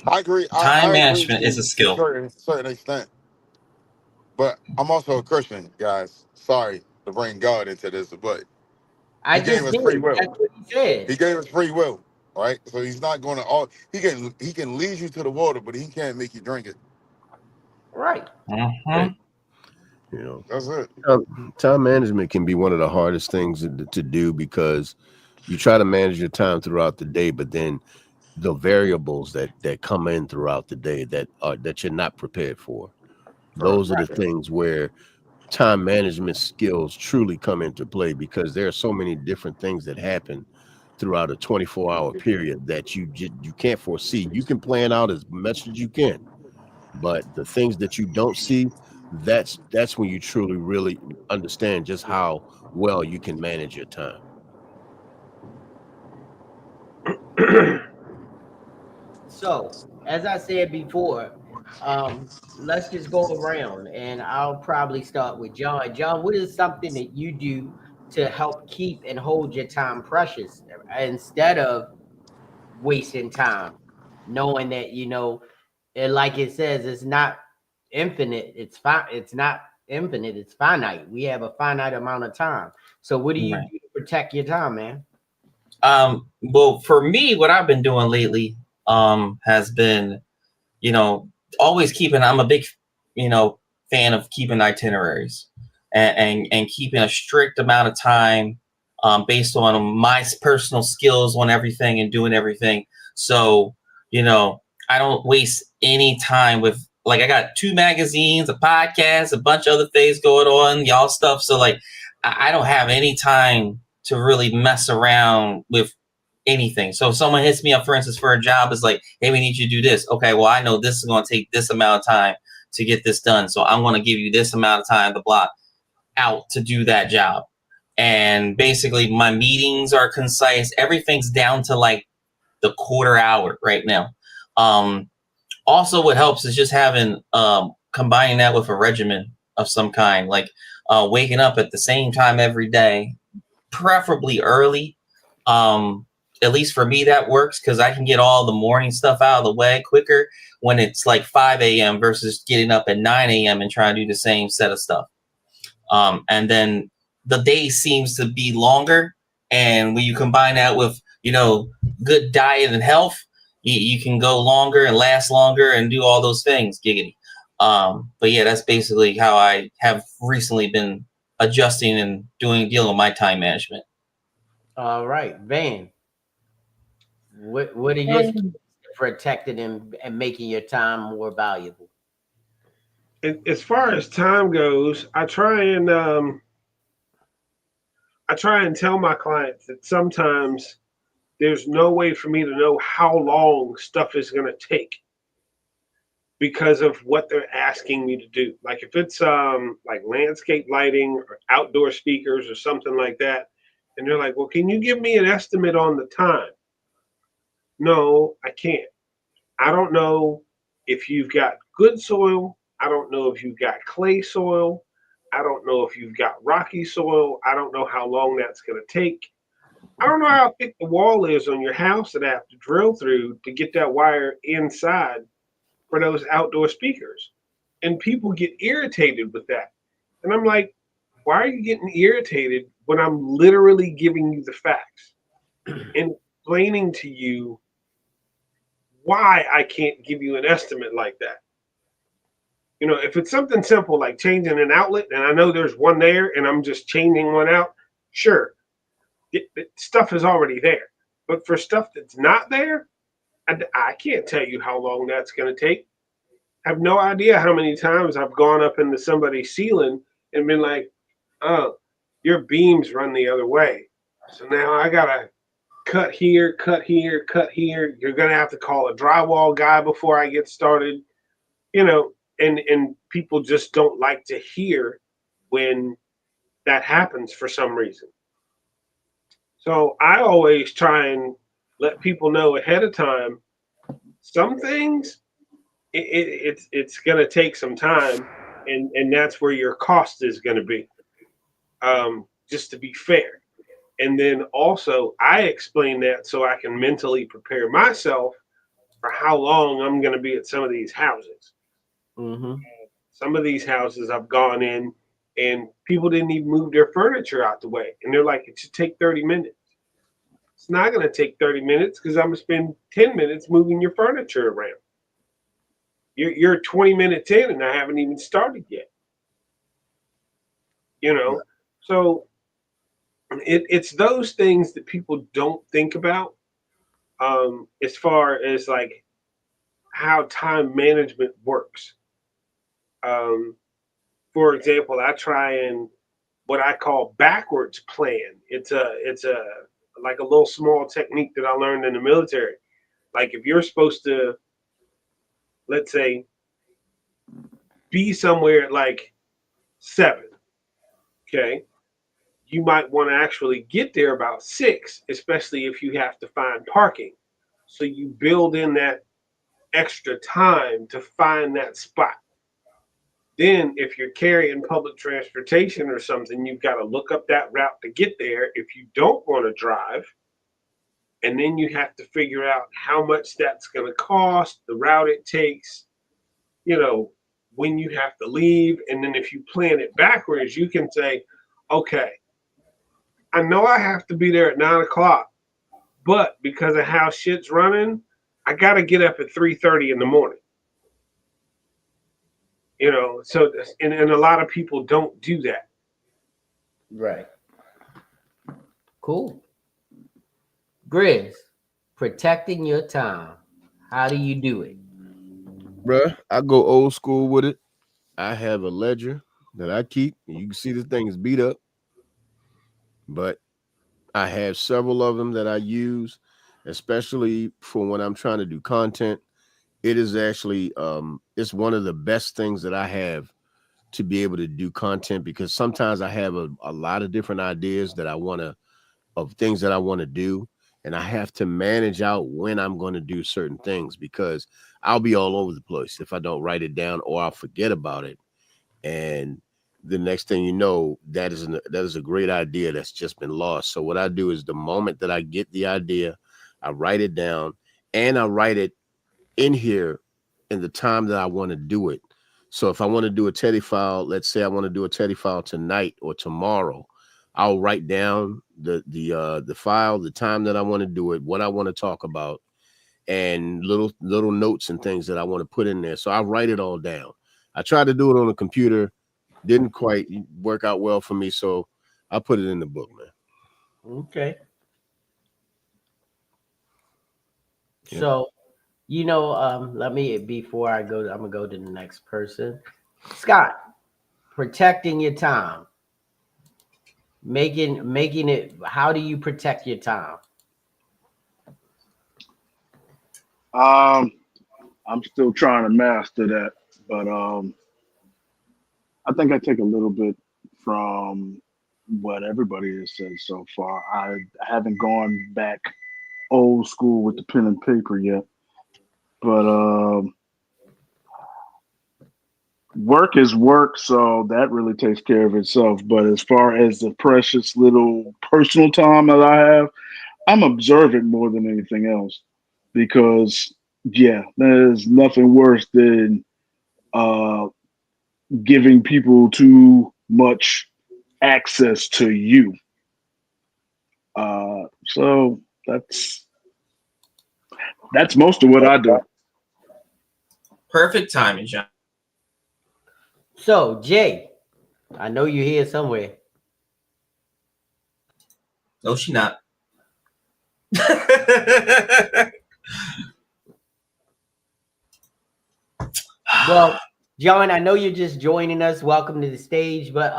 I agree. Time I agree management is to a a skill. certain extent. But I'm also a Christian, guys. Sorry to bring God into this, but I he gave just us did. free will. That's what he said. He gave us free will, right? So he's not going to all. He can lead you to the water, but he can't make you drink it. Right. Mm-hmm. That's it. Time management can be one of the hardest things to do because you try to manage your time throughout the day, but then the variables that come in throughout the day that you're not prepared for. Those are the things where time management skills truly come into play because there are so many different things that happen throughout a 24-hour period that you can't foresee. You can plan out as much as you can, but the things that you don't see, that's when you truly really understand just how well you can manage your time. So, as I said before, let's just go around and I'll probably start with John. John, what is something that you do to help keep and hold your time precious instead of wasting time, knowing that, and like it says, it's not infinite. It's not infinite. It's finite. We have a finite amount of time. So what do you Right. do to protect your time, man? Well, for me, what I've been doing lately has been, always keeping. I'm a big, fan of keeping itineraries and keeping a strict amount of time based on my personal skills on everything and doing everything. So, I don't waste any time with like I got 2 magazines, a podcast, a bunch of other things going on, y'all stuff. So like I don't have any time to really mess around with anything. So if someone hits me up, for instance, for a job, is like, hey, we need you to do this. Okay, well, I know this is going to take this amount of time to get this done. So I'm going to give you this amount of time to block out to do that job. And basically my meetings are concise. Everything's down to like the quarter hour right now. Also what helps is just having combining that with a regimen of some kind, like waking up at the same time every day, preferably early. At least for me that works because I can get all the morning stuff out of the way quicker when it's like 5 a.m. versus getting up at 9 a.m. and trying to do the same set of stuff. And then the day seems to be longer. And when you combine that with, you know, good diet and health, you can go longer and last longer and do all those things. Giggity. But yeah, that's basically how I have recently been adjusting and dealing with my time management. All right, Van. What are your protected and making your time more valuable? As far as time goes, I try and tell my clients that sometimes there's no way for me to know how long stuff is going to take because of what they're asking me to do. Like if it's like landscape lighting or outdoor speakers or something like that, and they're like, well, can you give me an estimate on the time? No, I can't. I don't know if you've got good soil. I don't know if you've got clay soil. I don't know if you've got rocky soil. I don't know how long that's going to take. I don't know how thick the wall is on your house that I have to drill through to get that wire inside for those outdoor speakers. And people get irritated with that. And I'm like, why are you getting irritated when I'm literally giving you the facts and explaining to you why I can't give you an estimate like that? You know, if it's something simple like changing an outlet and I know there's one there and I'm just changing one out, sure, stuff is already there. But for stuff that's not there, I can't tell you how long that's going to take. I have no idea how many times I've gone up into somebody's ceiling and been like, oh, your beams run the other way. So now I got to cut here, cut here, cut here. You're going to have to call a drywall guy before I get started. You know, and people just don't like to hear when that happens for some reason. So I always try and let people know ahead of time. Some things it's going to take some time, and that's where your cost is going to be. Just to be fair, and then also I explain that so I can mentally prepare myself for how long I'm going to be at some of these houses. Mm-hmm. Some of these houses I've gone in and people didn't even move their furniture out the way. And they're like, it should take 30 minutes. It's not going to take 30 minutes because I'm going to spend 10 minutes moving your furniture around. You're 20 minutes in and I haven't even started yet. You know, so it's those things that people don't think about as far as like how time management works. For example, I try and what I call backwards plan. It's a like a little small technique that I learned in the military. Like if you're supposed to, let's say, be somewhere at like 7, okay, you might want to actually get there about 6, especially if you have to find parking. So you build in that extra time to find that spot. Then, if you're carrying public transportation or something, you've got to look up that route to get there if you don't want to drive. And then you have to figure out how much that's going to cost, the route it takes, you know, when you have to leave. And then if you plan it backwards, you can say, okay, I know I have to be there at 9 o'clock, but because of how shit's running, I got to get up at 3:30 in the morning. You know, so and a lot of people don't do that. Right. Cool. Grizz, protecting your time. How do you do it? Bruh, I go old school with it. I have a ledger that I keep. You can see the thing is beat up, but I have several of them that I use, especially for when I'm trying to do content. It is actually it's one of the best things that I have to be able to do content, because sometimes I have a lot of different ideas that I want to, of things that I want to do, and I have to manage out when I'm going to do certain things, because I'll be all over the place if I don't write it down, or I'll forget about it. And the next thing you know, that is a great idea that's just been lost. So what I do is, the moment that I get the idea, I write it down, and I write it in here in the time that I want to do it. So if I want to do a Teddy file, let's say I want to do a Teddy file tonight or tomorrow, I'll write down the file, the time that I want to do it, what I want to talk about, and little notes and things that I want to put in there. So I write it all down. I tried to do it on a computer, didn't quite work out well for me, so I put it in the book, man. Okay. Yeah. So, let me, before I go, I'm gonna go to the next person. Scott, protecting your time, making it. How do you protect your time? I'm still trying to master that, but I think I take a little bit from what everybody has said so far. I haven't gone back old school with the pen and paper yet, but work is work, so that really takes care of itself. But as far as the precious little personal time that I have, I'm observant more than anything else, because yeah, there's nothing worse than uh, giving people too much access to you. So that's most of what I do. Perfect timing, John. So, Jay, I know you're here somewhere. No, she not. Well, John, I know you're just joining us. Welcome to the stage. But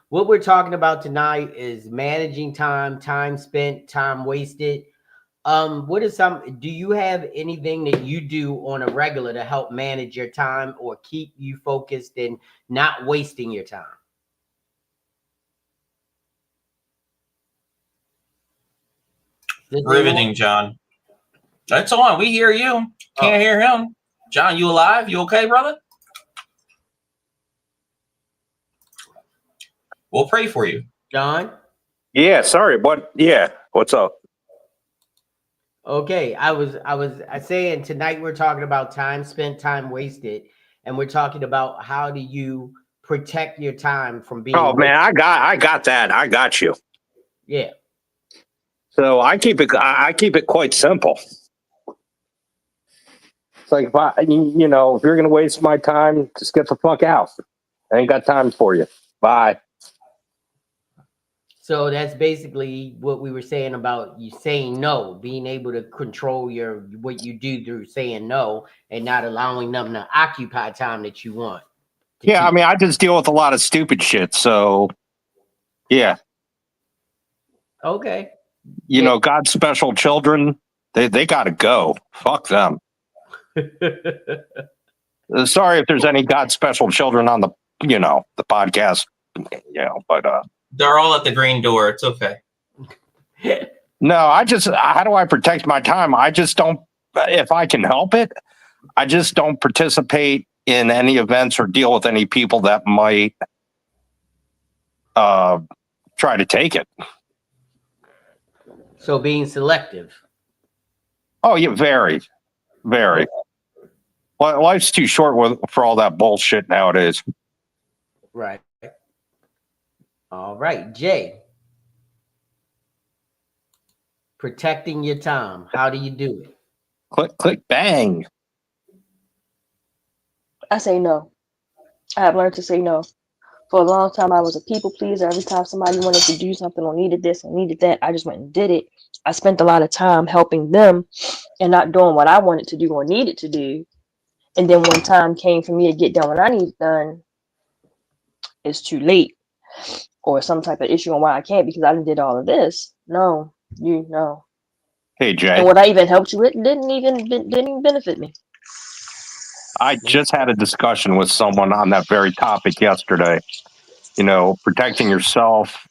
what we're talking about tonight is managing time, time spent, time wasted. Do you have anything that you do on a regular to help manage your time or keep you focused and not wasting your time? Riveting, John. That's on. We hear you. Can't hear him. John, you alive? You okay, brother? We'll pray for you. John? Yeah, sorry. What? Yeah. What's up? Okay, I was saying tonight we're talking about time spent, time wasted, and we're talking about how do you protect your time from being Oh man, wasted. I got that. I got you. Yeah. So I keep it quite simple. It's like, if if you're gonna waste my time, just get the fuck out. I ain't got time for you. Bye. So that's basically what we were saying about you saying no, being able to control what you do through saying no and not allowing them to occupy time that you want. Yeah, I mean, I just deal with a lot of stupid shit. So, yeah. Okay. God's special children, they got to go. Fuck them. Sorry if there's any God's special children on the podcast. But they're all at the green door. It's okay. No, how do I protect my time? I just don't, if I can help it, I just don't participate in any events or deal with any people that might try to take it. So being selective. Oh, yeah, very, very. Well, life's too short for all that bullshit nowadays. Right. All right, Jay. Protecting your time. How do you do it? Click, click, bang. I say no. I have learned to say no. For a long time, I was a people pleaser. Every time somebody wanted to do something or needed this or needed that, I just went and did it. I spent a lot of time helping them and not doing what I wanted to do or needed to do. And then when time came for me to get done what I need done, it's too late, or some type of issue on why I can't because I did all of this. No, you know. Hey, And Jay, what I even helped you with didn't even benefit me. I just had a discussion with someone on that very topic yesterday. You know, protecting yourself,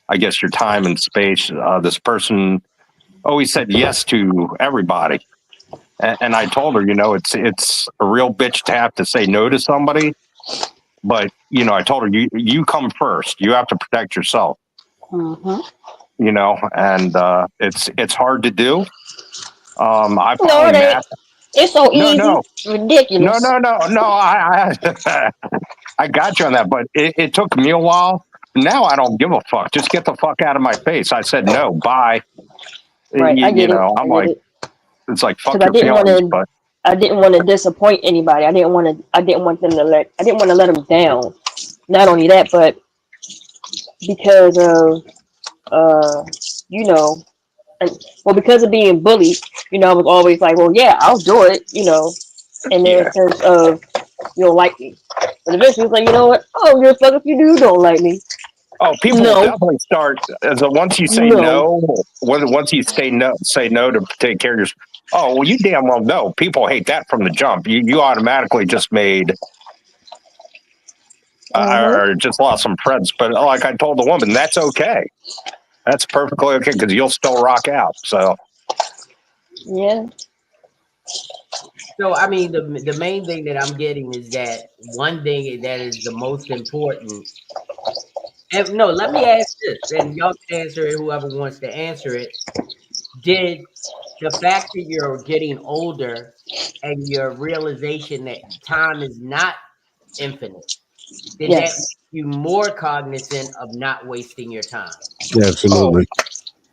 I guess your time and space. This person always said yes to everybody. And I told her, you know, it's a real bitch to have to say no to somebody. But, you know, I told her, you come first. You have to protect yourself. Mm-hmm. You know, and it's hard to do. I No, finally it ain't. mastered. It's so No, easy. no, Ridiculous. no. I got you on that, but it took me a while. Now I don't give a fuck. Just get the fuck out of my face. I said no, bye. Right. I You get it. know, I'm I get like, it. it's like fuck Because your feelings, but I didn't want to disappoint anybody. I didn't want to let them down. Not only that, but because of you know, and, well, because of being bullied, you know, I was always like, well, yeah, I'll do it, you know, in the yeah. sense of you don't like me. But eventually, it's like, you know what? I don't give a fuck if you don't like me. Oh, people will No, definitely start as a once you say no. no, once you say no to take care of your. Oh well, you damn well know people hate that from the jump. You automatically just made or just lost some friends. But like I told the woman, that's okay. That's perfectly okay because you'll still rock out. So Yeah. So I mean, the main thing that I'm getting is that one thing that is the most important. And no, let me ask this, and y'all can answer it. Whoever wants to answer it. Did the fact that you're getting older and your realization that time is not infinite, did that make Yes. you more cognizant of not wasting your time? oh, Absolutely.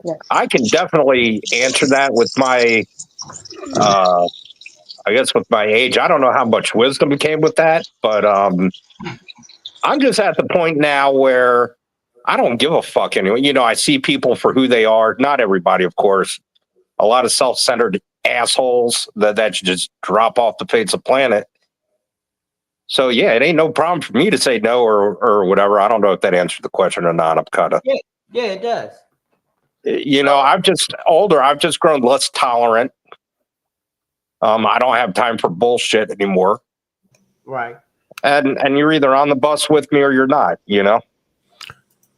Yes. I can definitely answer that with my uh, I guess with my age. I don't know how much wisdom came with that, but I'm just at the point now where I don't give a fuck anyway. You know, I see people for who they are. Not everybody, of course. A lot of self-centered assholes that should just drop off the face of the planet. So yeah, it ain't no problem for me to say no or whatever. I don't know if that answered the question or not. I'm kind of, Yeah, it does. you know, I'm just older. I've just grown less tolerant. I don't have time for bullshit anymore. Right. And you're either on the bus with me or you're not. You know.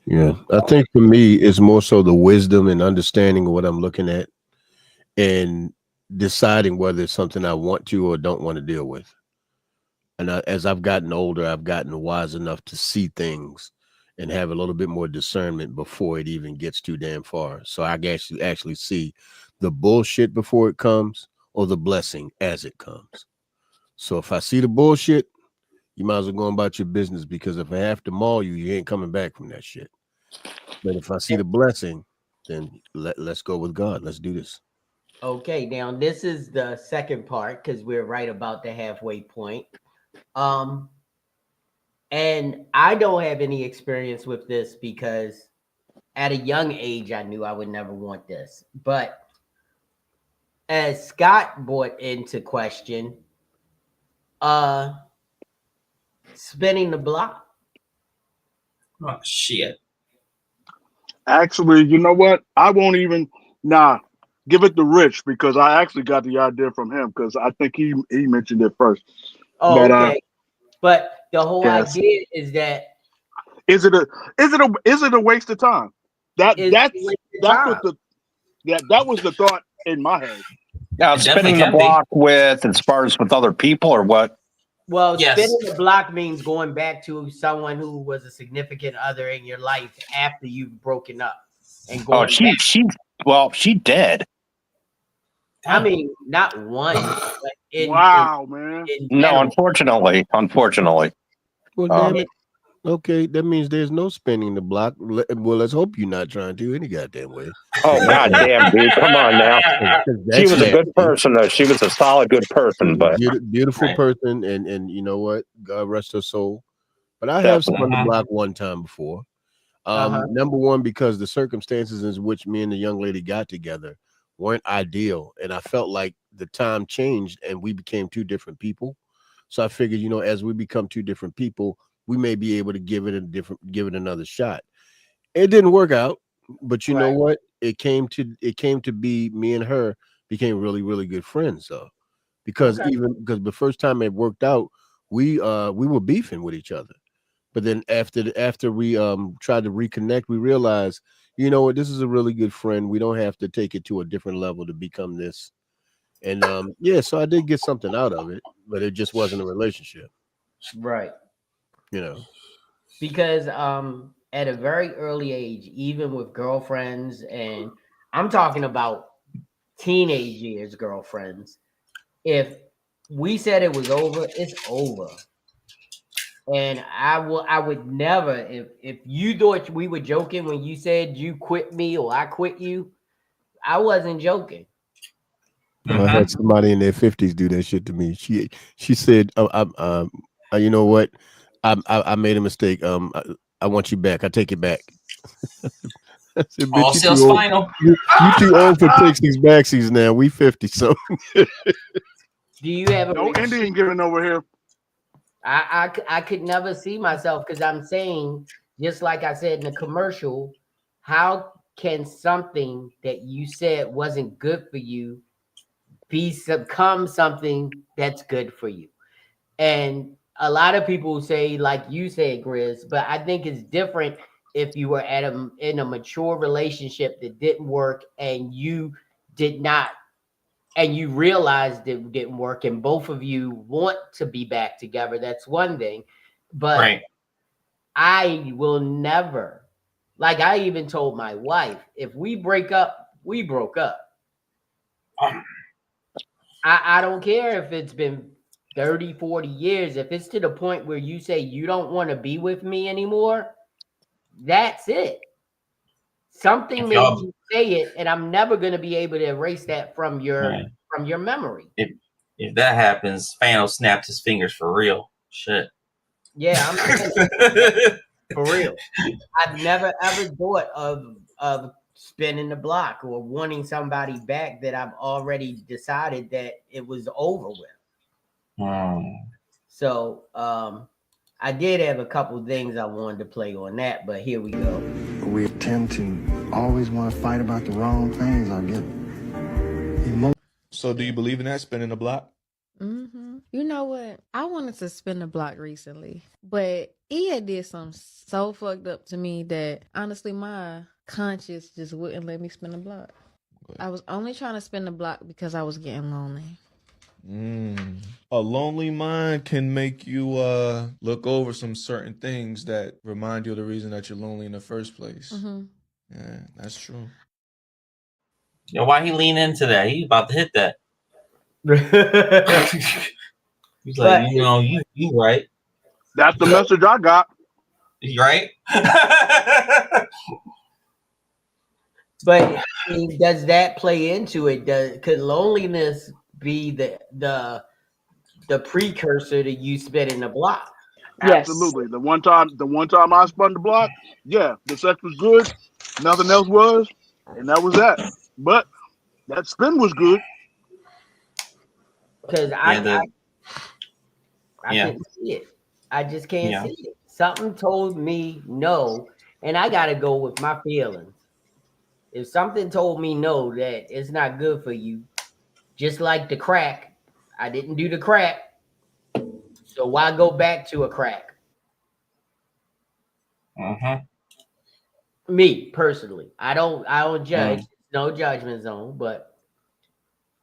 Yeah. I think for me, it's more so the wisdom and understanding of what I'm looking at and deciding whether it's something I want to or don't want to deal with. And as I've gotten older, I've gotten wise enough to see things and have a little bit more discernment before it even gets too damn far. So I actually see the bullshit before it comes or the blessing as it comes. So if I see the bullshit, you might as well go about your business because if I have to maul you, you ain't coming back from that shit. But if I see the blessing, then let's go with God. Let's do this. Okay, now this is the second part because we're right about the halfway point. Um, and I don't have any experience with this because at a young age I knew I would never want this. But as Scott brought into question, uh spinning the block. Oh shit. Actually, you know what? I won't even give it to Rich because I actually got the idea from him because I think he mentioned it first. Oh, But okay. But the whole yes, idea is that is it a waste of time? is wasted That's time. what that was the thought in my head. Now It definitely spinning the can be. block with as far as with other people or what? Well, Yes. spinning the block means going back to someone who was a significant other in your life after you've broken up and Oh, going back. she dead. I mean, not one, but Wow, man. in No, general. unfortunately. Well, damn it. Okay, that means there's no spinning the block. Well, let's hope you're not trying to any goddamn way. Oh god damn, dude. Come on now. 'Cause She that's was a good nasty. person though. She was a solid good person, but Beautiful Right. person, and you know what? God rest her soul. But I have definitely. spun the block one time before. Uh-huh. Number one, because the circumstances in which me and the young lady got together weren't ideal, and I felt like the time changed and we became two different people. So I figured, as we become two different people, we may be able to give it another shot. It didn't work out, but you know what? It came to be me and her became really, really good friends though. Because because the first time it worked out, we were beefing with each other. But then after we tried to reconnect, we realized, you know what, this is a really good friend. We don't have to take it to a different level to become this. And so I did get something out of it, but it just wasn't a relationship. Right. Because at a very early age, even with girlfriends, and I'm talking about teenage years girlfriends, if we said it was over, it's over. And I would never, if you thought we were joking when you said you quit me or I quit you, I wasn't joking. I had somebody in their 50s do that shit to me. She said, you know what? I made a mistake. I want you back. I take it back. I said, All bitch, sales final. you too old for takes these backsies now. We 50, so. Do you have no Indian giving over here? I could never see myself, because I'm saying, just like I said in the commercial, how can something that you said wasn't good for you become something that's good for you? And a lot of people say, like you said, Grizz, but I think it's different if you were in a mature relationship that didn't work and you did not, and you realized it didn't work, and both of you want to be back together. That's one thing. But I will never, like I even told my wife, if we break up, we broke up. I don't care if it's been 30, 40 years. If it's to the point where you say you don't want to be with me anymore, that's it. Something made you say it, and I'm never going to be able to erase that from your memory. If that happens, Fano snaps his fingers for real. Shit. Yeah, for real. I've never ever thought of spinning the block or wanting somebody back that I've already decided that it was over with. So I did have a couple things I wanted to play on that, but here we go. We tend to always want to fight about the wrong things. I get emotional. So do you believe in that, spinning the block? You know what? I wanted to spin the block recently, but Ia did something so fucked up to me that honestly my conscience just wouldn't let me spin the block. I was only trying to spin the block because I was getting lonely. A lonely mind can make you look over some certain things that remind you of the reason that you're lonely in the first place. Yeah, that's true. Yo, why he lean into that? He's about to hit that. He's like, you right. That's the message I got. You right? But I mean, does that play into it? Could loneliness be the precursor to you spinning the block? Absolutely. The one time I spun the block, yeah, the sex was good, nothing else was, and that was that. But that spin was good. Because I can't see it. I just can't see it. Something told me no, and I got to go with my feelings. If something told me no, that it's not good for you, just like the crack, I didn't do the crack, so why go back to a crack? Me personally, I don't judge. No judgment zone, but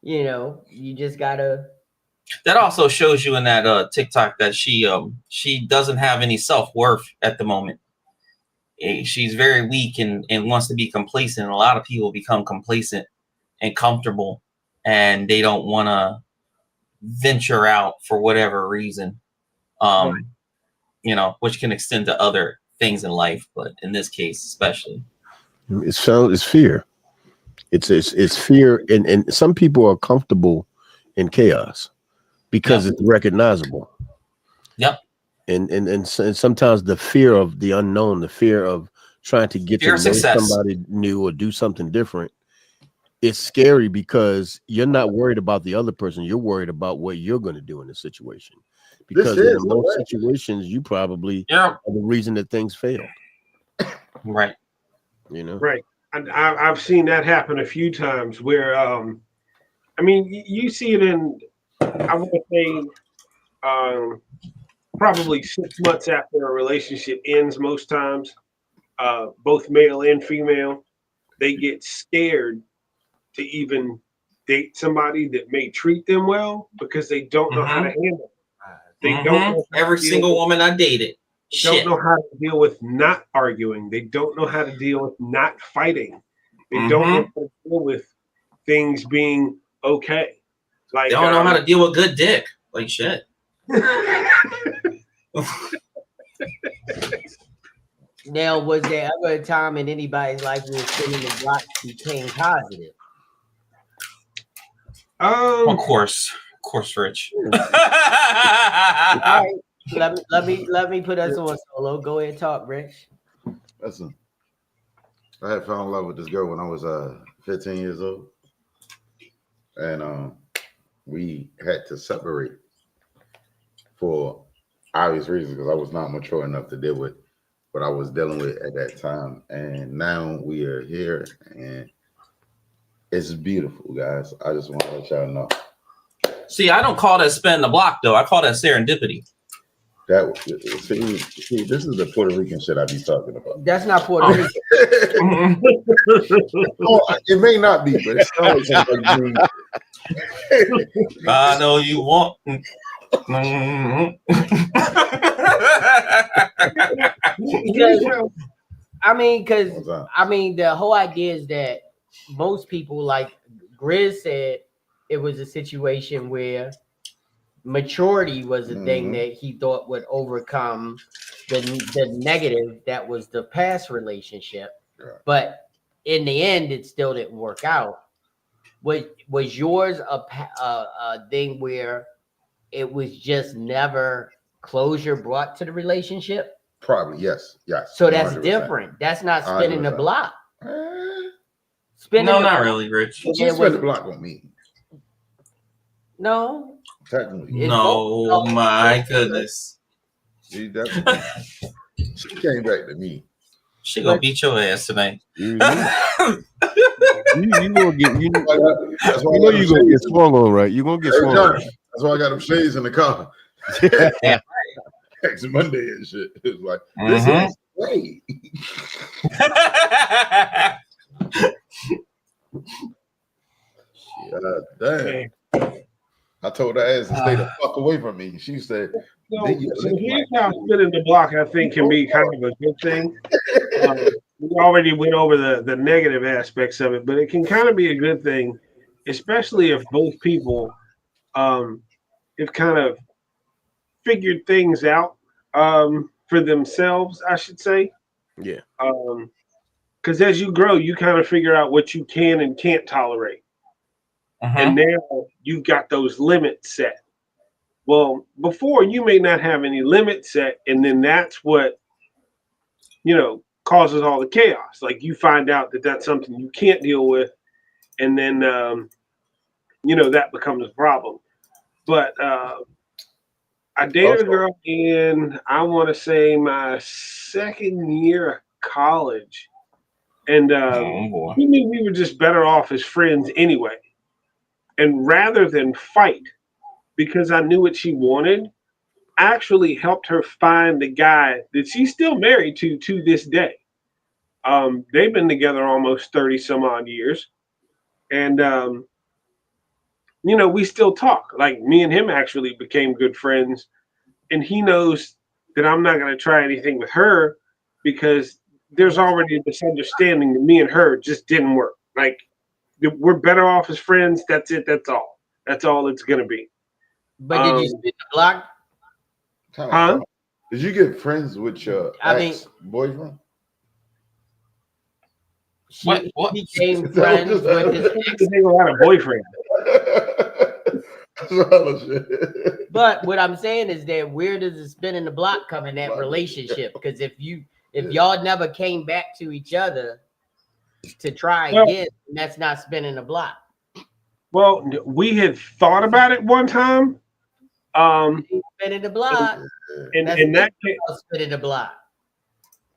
you just gotta. That also shows you in that TikTok that she doesn't have any self-worth at the moment. She's very weak and wants to be complacent. A lot of people become complacent and comfortable, and they don't want to venture out for whatever reason, which can extend to other things in life, but in this case especially. It's fear. It's fear, and some people are comfortable in chaos because it's recognizable. Yep. And sometimes the fear of the unknown, the fear of trying to get to know somebody new or do something different, it's scary because you're not worried about the other person. You're worried about what you're going to do in the situation. because This in is most right. situations, you probably Yeah. are the reason that things failed. Right. You know. Right. And I've seen that happen a few times where, I mean, you see it in, I would say, probably 6 months after a relationship ends, most times, both male and female, they get scared to even date somebody that may treat them well because they don't know how to handle it. They don't know how Every to deal single with, woman I dated. don't Shit. know how to deal with not arguing. They don't know how to deal with not fighting. They don't know how to deal with things being okay. Like They don't know how to deal with good dick. Like shit. Now, was there ever a time in anybody's life where spinning the block became positive? Of course, Rich. All right, let me put us on solo. Go ahead, talk, Rich. Listen, I had fell in love with this girl when I was 15 years old, and we had to separate for obvious reasons because I was not mature enough to deal with what I was dealing with at that time. And now we are here, and it's beautiful, guys. I just want to let y'all know. See, I don't call that spinning the block though. I call that serendipity. That see, this is the Puerto Rican shit I be talking about. That's not Puerto Rican. Oh, it may not be, but it sounds like something. I know you want. Because the whole idea is that most people, like Grizz said, it was a situation where maturity was a thing that he thought would overcome the negative that was the past relationship. But in the end, it still didn't work out. Was yours a thing where it was just never closure brought to the relationship? Probably, yes. So that's 100%. different. That's not spinning the 100%. block. No, not really, Rich. What's spin the block on me? No. Technically. No, my goodness. See, that's she came back to me. She gonna beat your ass tonight. You gonna get you know That's why you gonna get swung on, right? You're gonna get Hey, swung John, on. that's why I got them shades in the car. Next Monday and shit. It's like this is great. God damn. I told her ass to stay the fuck away from me. She said, So here's how spinning the block, I think, can be kind of a good thing. We already went over the negative aspects of it, but it can kind of be a good thing, especially if both people have kind of figured things out for themselves, I should say. Yeah. Because as you grow, you kind of figure out what you can and can't tolerate. And now you've got those limits set. Well, before you may not have any limits set, and then that's what, causes all the chaos. Like you find out that that's something you can't deal with, and then, that becomes a problem. But I dated a girl in, I want to say, my second year of college. And we knew we were just better off as friends anyway. And rather than fight, because I knew what she wanted, I actually helped her find the guy that she's still married to this day. They've been together almost 30 some odd years. And, we still talk. Like me and him actually became good friends. And he knows that I'm not going to try anything with her because there's already this understanding that me and her just didn't work. Like, we're better off as friends. That's it. That's all. That's all it's going to be. But did you spin the block? Huh? Did you get friends with your ex-boyfriend? She became friends with his ex. They had a boyfriend. But what I'm saying is that where does the spin in the block come in that relationship? Because if y'all never came back to each other to try again, that's not spinning the block. Well, we had thought about it one time, Spinning the block. And That's that spinning the block.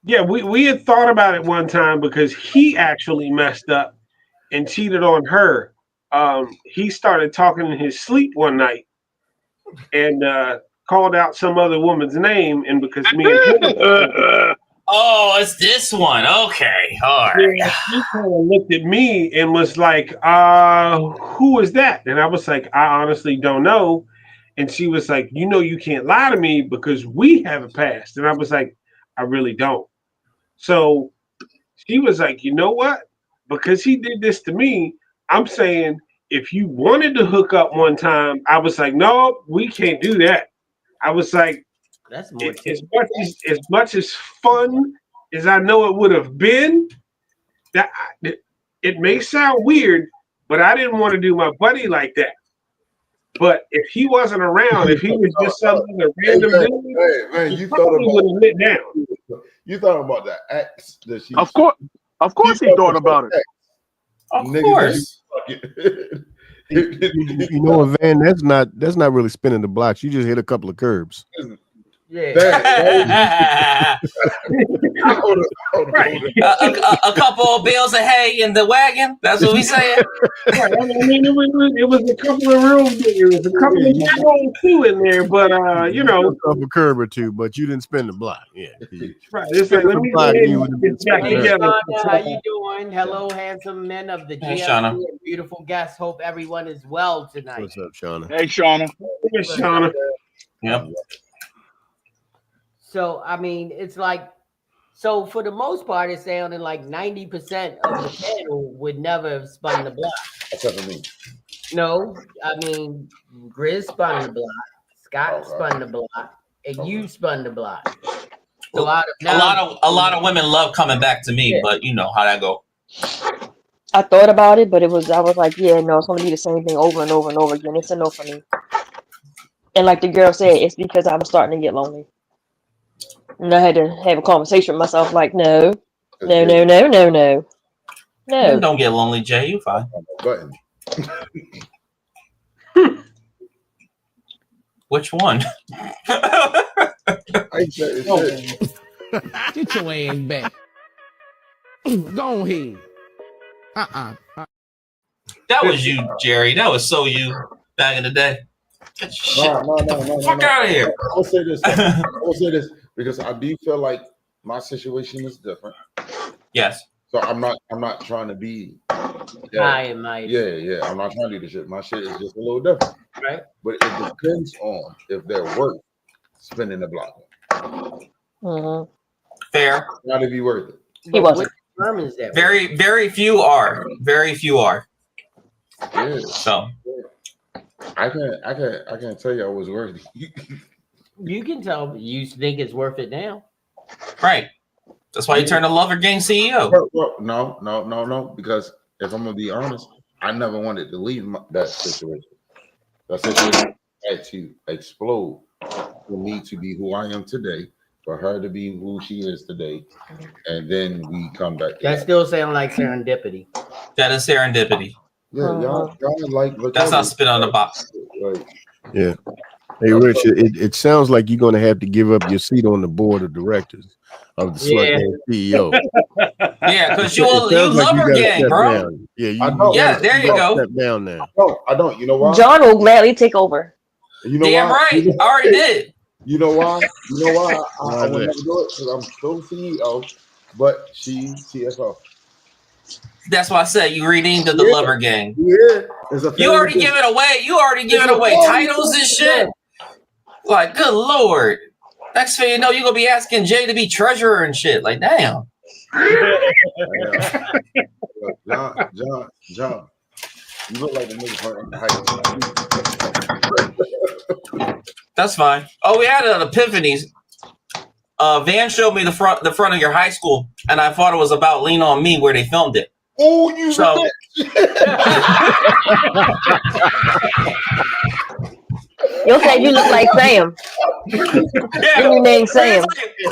Yeah, we had thought about it one time because he actually messed up and cheated on her. He started talking in his sleep one night and called out some other woman's name, and because me and him, Oh, it's this one. Okay, all right. yeah, he kind of looked at me and was like, who is that? And I was like, I honestly don't know. And she was like, you know, you can't lie to me because we have a past. And I was like, I really don't. So she was like, you know what? Because he did this to me, I'm saying if you wanted to hook up one time, I was like, no, we can't do that. I was like, That's more as much as fun as I know it would have been, that it may sound weird, but I didn't want to do my buddy like that. But if he wasn't around, if he was just some other random dude, man, you probably would have lit down. You thought about that ex that she. Of course, he thought about it. Of course. You know what, Van? That's not really spinning the blocks. You just hit a couple of curbs. Yeah. A couple of bales of hay in the wagon. That's what we saying. Right. I mean, it was a couple of real, it was a couple of young two in there, but you know, a curb or two, but you didn't spin the block. Yeah, right. It's like, let me go ahead and get back Hey, together. Shauna, how you doing? Hello, handsome men of the Hey, GMC Shauna. and beautiful guests. Hope everyone is well tonight. What's up, Shauna? Hey, Shauna. Hey, Shauna. Yep. So I mean, it's like, so for the most part, it's sounding like 90% of the panel would never have spun the block. Except for me. No, I mean, Grizz spun the block, Scott spun the block, and you spun the block. So out of a lot of women love coming back to me, but you know how that go. I thought about it, but I was like, yeah, no, it's gonna be the same thing over and over and over again. It's a no for me. And like the girl said, it's because I was starting to get lonely. And I had to have a conversation with myself, like, no. Don't get lonely, Jay. You fine. Button. Which one? Get your ass back. Go ahead. That was you, Jerry. That was so you back in the day. No. Fuck out of here. I will say this. I will say this because I do feel like my situation is different. Yes. So I'm not trying to be. High and mighty. Yeah. I'm not trying to do the shit. My shit is just a little different. Right. But it depends on if they're worth spinning the block. Mm-hmm. Fair. Got to be worth it. He wasn't. Very few are. Very few are. Yeah. So I can't tell you I was worth it. You can tell you think it's worth it now. Right. That's why you turned a Lover Gang CEO. Well, no. Because if I'm gonna be honest, I never wanted to leave that situation. That situation had to explode for me to be who I am today, for her to be who she is today, and then we come back. That still sounds like serendipity. That is serendipity. Yeah, y'all like. That's not spit on the box. Yeah. Hey, Rich, it sounds like you're going to have to give up your seat on the board of directors of the Slut Gang CEO. Yeah, because you Lover Gang, bro. Down. Yeah, there you go. Step down now. No, I don't. You know why? John will gladly take over. You know Damn why? right. I already did. You know why? I would never do it because I'm still CEO, but she's CFO. That's why I said you renamed the Lover Gang. Yeah, you already give it away. You already giving away titles and shit. Like, good lord. Next thing you know, you're gonna be asking Jay to be treasurer and shit. Like, damn. John, you look like the nigga. That's fine. Oh, we had an epiphanies. Van showed me the front of your high school, and I thought it was about Lean On Me where they filmed it. Oh, you so. You'll say you look like Sam. Yeah. Your name Sam.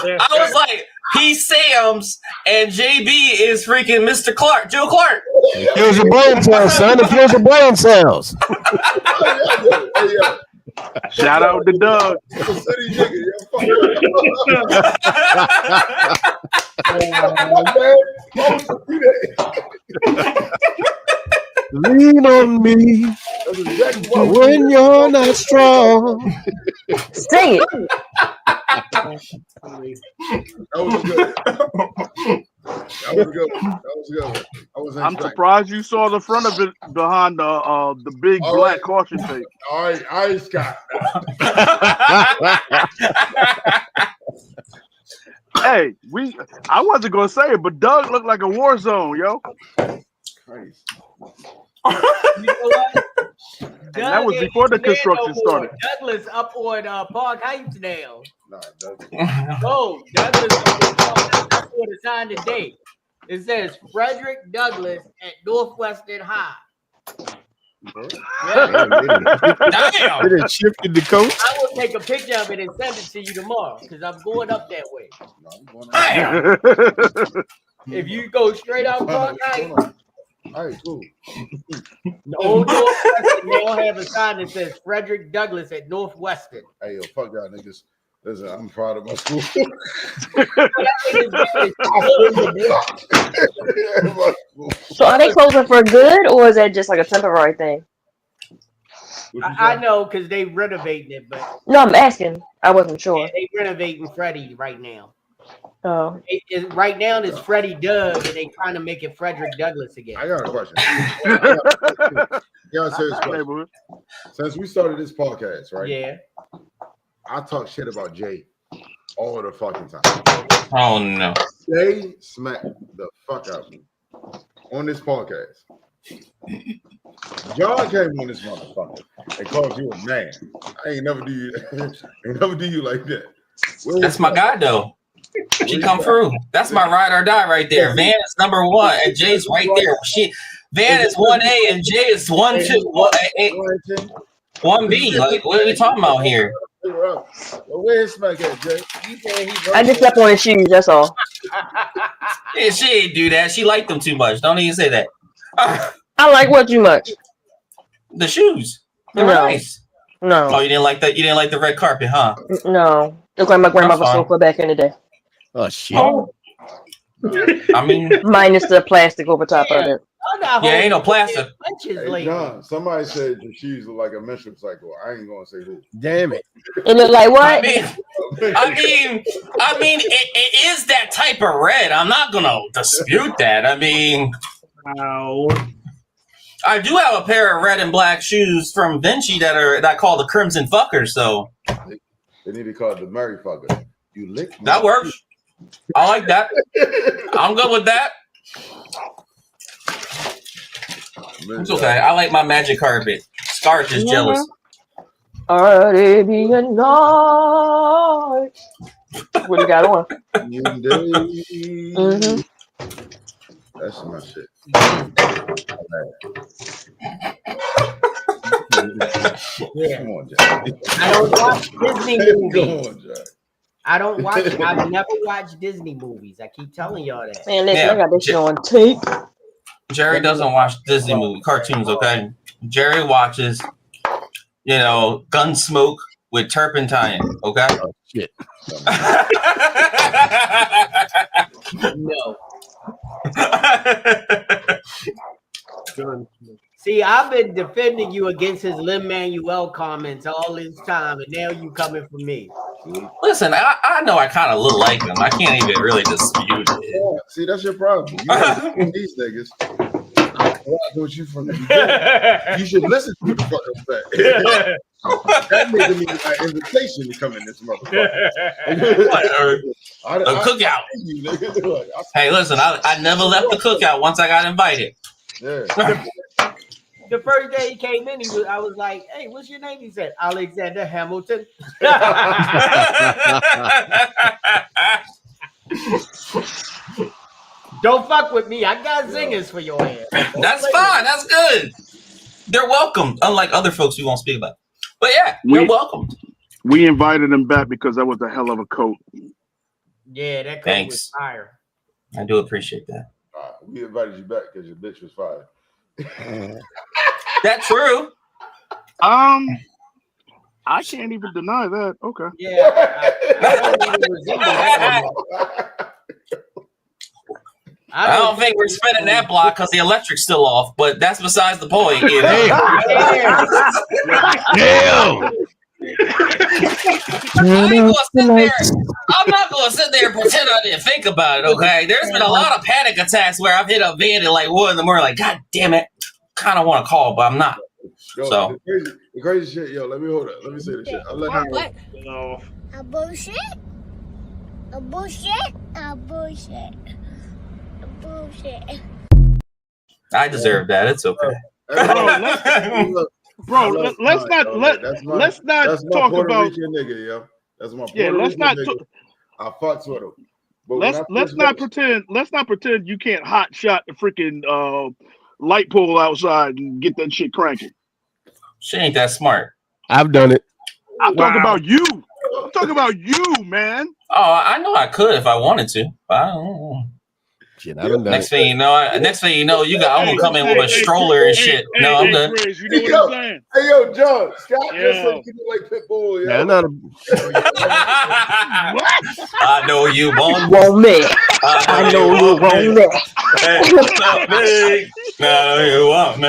I was like, he's Sam's, and JB is freaking Mr. Clark, Joe Clark. It kills your brain cells, son. It kills your brain cells. Shout out to Doug. City nigga, Lean on me when you're not strong. Sing it. That was good. That was good. That was good. I was I'm surprised you saw the front of it behind the big black caution tape. All right, Scott. Hey, I wasn't gonna say it, but Doug looked like a war zone, yo. Christ. You know what? And that was before the construction started. Douglas up on Park Heights now. Nah, Douglas. Oh, Douglas up on the sign today. It says Frederick Douglass at Northwestern High. Damn. It has shifted the coach. I will take a picture of it and send it to you tomorrow because I'm going up that way. If you go straight out Park Heights, all right, cool. The old Northwestern now have a sign that says Frederick Douglass at Northwestern. Hey, yo, fuck y'all niggas. Listen, I'm proud of my school. So are they closing for good, or is that just like a temporary thing? I know because they renovating it, but No, I'm asking. I wasn't sure. yeah, they renovating Freddie right now. Oh. Right now it's Freddie Doug, and they trying to make it Frederick Douglass again. I got a question. Yeah, serious question. Since we started this podcast, right? Yeah. I talk shit about Jay all the fucking time. Oh no. Jay smacked the fuck out of me on this podcast. John came on this motherfucker and called you a man. I ain't never do you. Ain't never do you like that. That's my guy though. She come through. That's my ride or die right there. Van is number 1 and Jay's right there. Van is 1A and Jay is 1-2, 1B. Like, what are we talking about here? Where's Smack at, Jay? I just stepped on his shoes, that's all. Yeah, she ain't do that. She liked them too much. Don't even say that. I like what too much? The shoes. They're nice. No. Oh, you didn't like that? You didn't like the red carpet, huh? No. Look like my grandmother's sofa back in the day. Oh shit. I mean, minus the plastic over top of it. Yeah, ain't no plastic. Hey, John, somebody said your shoes look like a menstrual cycle. I ain't gonna say who. Damn it. It look like what? I mean, it is that type of red. I'm not gonna dispute that. I mean, I do have a pair of red and black shoes from Vinci that I call the Crimson Fuckers. So they need to call it the Mary Fucker. You lick that works. I like that. I'm good with that. It's okay. I like my magic carpet. Scar's just jealous. Arabian Nights. What you got on? Mm-hmm. That's my shit. Yeah. Come on, Jack. I don't watch Disney movies. Come on, Jack. I don't watch. I've never watched Disney movies. I keep telling y'all that. Man, listen, I got this shit on tape. Jerry doesn't watch Disney movie cartoons, okay? Jerry watches, Gunsmoke with Turpentine, okay? Oh, shit. No. See, I've been defending you against his Lin-Manuel comments all this time, and now you coming for me. Listen, I know I kind of look like him. I can't even really dispute it. Yeah, see, that's your problem. You these niggas. What you from the beginning. You should listen to what the fuck I'm saying. That nigga needs an invitation to come in this motherfucker. The cookout. Hey, listen, I never left the cookout once I got invited. The first day he came in, I was like, "Hey, what's your name?" He said, "Alexander Hamilton." Don't fuck with me. I got zingers for your ass. That's fine. That's good. They're welcome. Unlike other folks we won't speak about. But yeah, you're welcome. We invited him back because that was a hell of a coat. Yeah, that coat was fire. I do appreciate that. We invited you back because your bitch was fire. That's true. I can't even deny that. Okay. Yeah, I don't even resemble that no more. I don't think we're spinning that block because the electric's still off, but that's besides the point. You know? Damn. I ain't gonna sit there. I'm not gonna sit there and pretend I didn't think about it. Okay, there's been a lot of panic attacks where I've hit a van at like 1 in the morning, like God damn it, kind of want to call, but I'm not. Yo, So the crazy shit, yo. Let me say this shit. I let What? No. A bullshit? A bullshit? A bullshit. A bullshit. I deserve that. It's okay. Let's not That's my talk Puerto about Rican nigga, yo. That's my Puerto yeah. Rican nigga. I fucks with him. But Let's not pretend you can't hot shot the freaking light pole outside and get that shit cranking. She ain't that smart. I've done it. I'm talking about you. I'm talking about you, man. Oh, I know I could if I wanted to, but I don't know. Shit, I done done Next it. thing you know, I'm gonna come in with a stroller and shit. No, I'm good. Chris, you know what I'm saying? Hey, yo, John, Scott just said you look like Pitbull, yo. Yeah, I'm not a... I know you want me. I know you want me. No, you want me.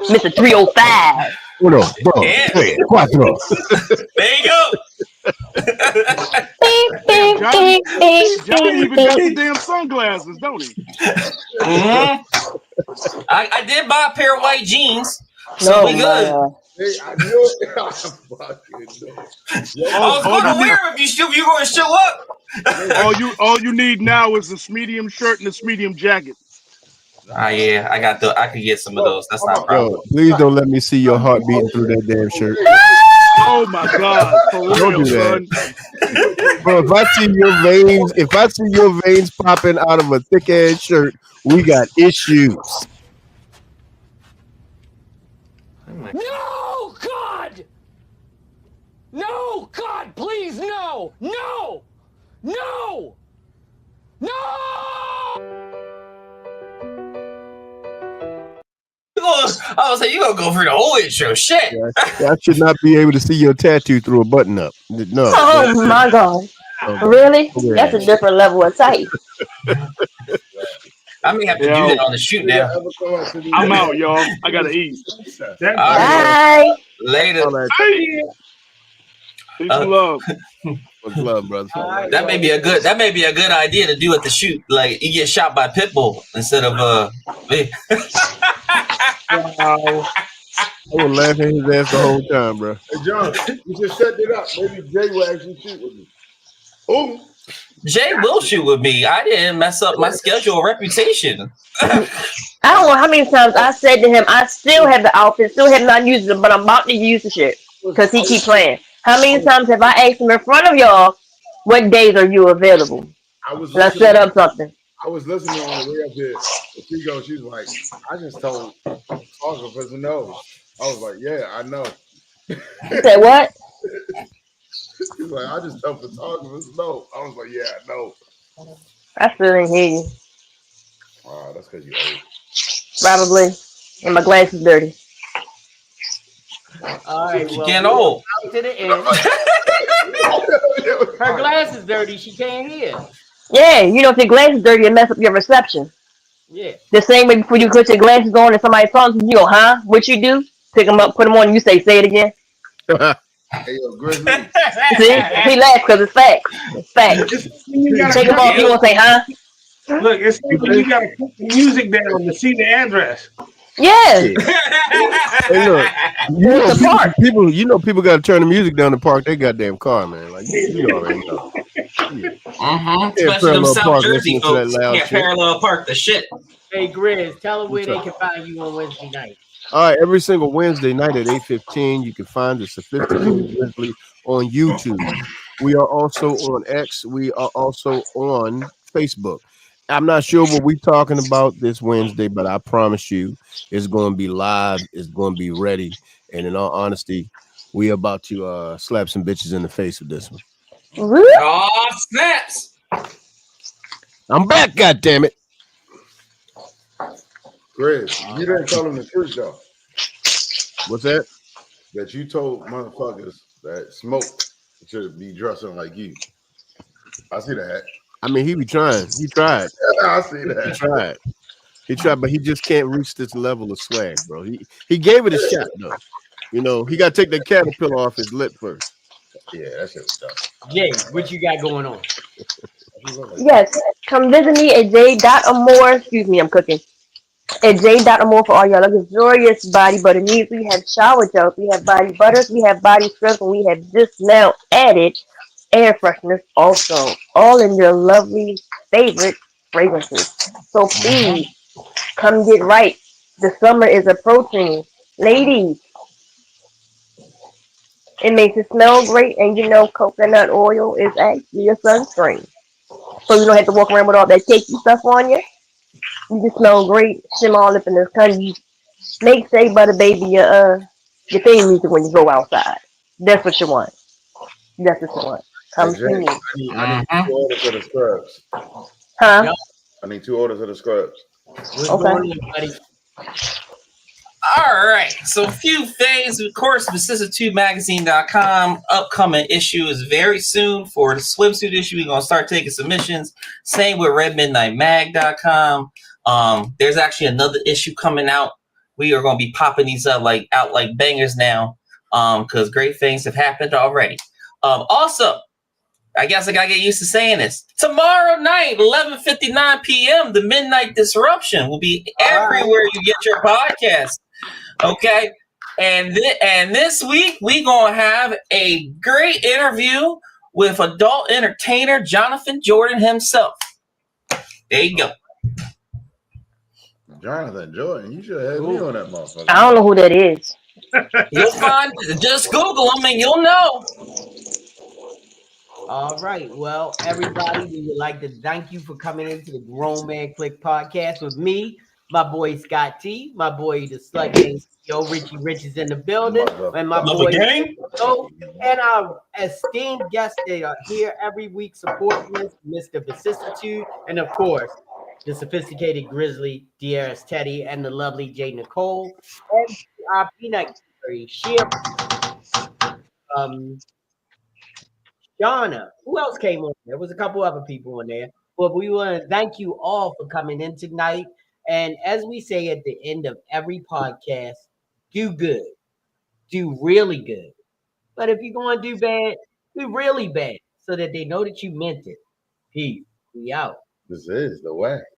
Mr. 305. Uno, dos, Yeah. tres, cuatro. There you go. Johnny even got the damn sunglasses, don't he? Mm-hmm. I did buy a pair of white jeans, so we good. Hey, I knew it. I fucking know. I was going to wear them if you're going to show up. all you need now is this medium shirt and this medium jacket. Yeah, I could get some of those. That's not a problem. Yo, please don't let me see your heart beating through that damn shirt. Oh my God! For real, Don't do son. that. Bro, if I see your veins popping out of a thick ass shirt, we got issues. No, God! No, God, please, no! No! No! I was like, you gonna go for the whole intro? Shit! I should not be able to see your tattoo through a button up. No. Oh my God! Really? That's a different level of tight. I may have to do that on the shoot now. I'm out, y'all. I gotta eat. Bye. Later. Peace and love. What's love, brother? That may be a good idea to do at the shoot. Like you get shot by Pitbull instead of me. I was laughing at his ass the whole time, bro. Hey, John, you just set it up. Maybe Jay will actually shoot with me. Oh, Jay will shoot with me. I didn't mess up my schedule or reputation. I don't know how many times I said to him, I still have the outfit, still have not used it, but I'm about to use the shit because he keep playing. How many times have I asked him in front of y'all, what days are you available? Let's set up something. I was listening on the way up here. She was like, I just told photographers no. I was like, yeah, I know. You said what? She's like, I just told photographers no. I was like, yeah, I know. I still didn't hear you. That's because you old. Probably. And my glass is dirty. All right, well, getting old. To the end. Her glass is dirty. She can't hear. Yeah, you know, if your glass is dirty, it mess up your reception. Yeah. The same way before you put your glasses on and somebody talks to you, go, huh? What you do? Pick them up, put them on, and you say it again. Hey, yo, Grizzly. See? He laughs because it's facts. It's facts. Take them off, you won't say, huh? Look, it's like when you gotta put the music down to see the address. Yeah. Hey, look, people got to turn the music down to park their goddamn car, man. Like you already know. Especially them South Jersey folks. Can't Can't parallel park the shit. Hey, Grizz, tell them where they can find you on Wednesday night. All right, every single Wednesday night at 8:15, you can find the Sophisticated Grizzly on YouTube. We are also on X. We are also on Facebook. I'm not sure what we're talking about this Wednesday, but I promise you it's going to be live. It's going to be ready. And in all honesty, we are about to slap some bitches in the face with this one. Oh, snaps. I'm back, goddammit. Chris, you didn't tell him the truth, though. What's that? that you told motherfuckers that smoke should be dressing like you. I see that. I mean, he be trying. He tried. I see He that. tried. He tried, but he just can't reach this level of swag, bro. He gave it a shot though. You know, he got to take the caterpillar off his lip first. Yeah, that shit was tough. Jay, what you got going on? Yes, come visit me at j.amore. Excuse me, I'm cooking. At j.amore for all your luxurious body butter needs. We have shower gels, we have body butters, we have body scrubs, and we have just now added air fresheners also. All in your lovely favorite fragrances. So please come get right. The summer is approaching. Ladies, it makes it smell great, and you know coconut oil is actually a sunscreen. So you don't have to walk around with all that cakey stuff on you. You can smell great, shimmer all up in the sun. You make Say Butter Baby your theme music when you go outside. That's what you want. That's what you want. Hey Come Jay, see me. I need 2 orders of the scrubs. Huh? I need 2 orders of the scrubs. What's Okay. going on, buddy? All right. So a few things. Of course, Vicissitude2magazine.com. Upcoming issue is very soon for the swimsuit issue. We're going to start taking submissions. Same with redmidnightmag.com. There's actually another issue coming out. We are going to be popping these up like bangers now because great things have happened already. Also, I guess I gotta get used to saying this. Tomorrow night, 11:59 p.m., the Midnight Disruption will be everywhere you get your podcast. Okay, and this week we gonna have a great interview with adult entertainer Jonathan Jordan himself. There you go. Jonathan Jordan, you should have me on that motherfucker. I don't know who that is. You'll find. Just Google him and you'll know. All right. Well, everybody, we would like to thank you for coming into the Grown Man Click podcast with me, my boy Scott T, my boy the Slut Gang CEO Richie Rich is in the building, and my Love boy the gang. and our esteemed guests that are here every week supporting us, Mr. Vicissitude, and of course, the sophisticated Grizzly, Dier's Teddy, and the lovely J. Nicole, and our peanut Curry Ship. Shauna, who else came on? There was a couple other people on there, but we want to thank you all for coming in tonight. And as we say at the end of every podcast, do good, do really good. But if you're going to do bad, do really bad so that they know that you meant it. Peace. We out. This is the way.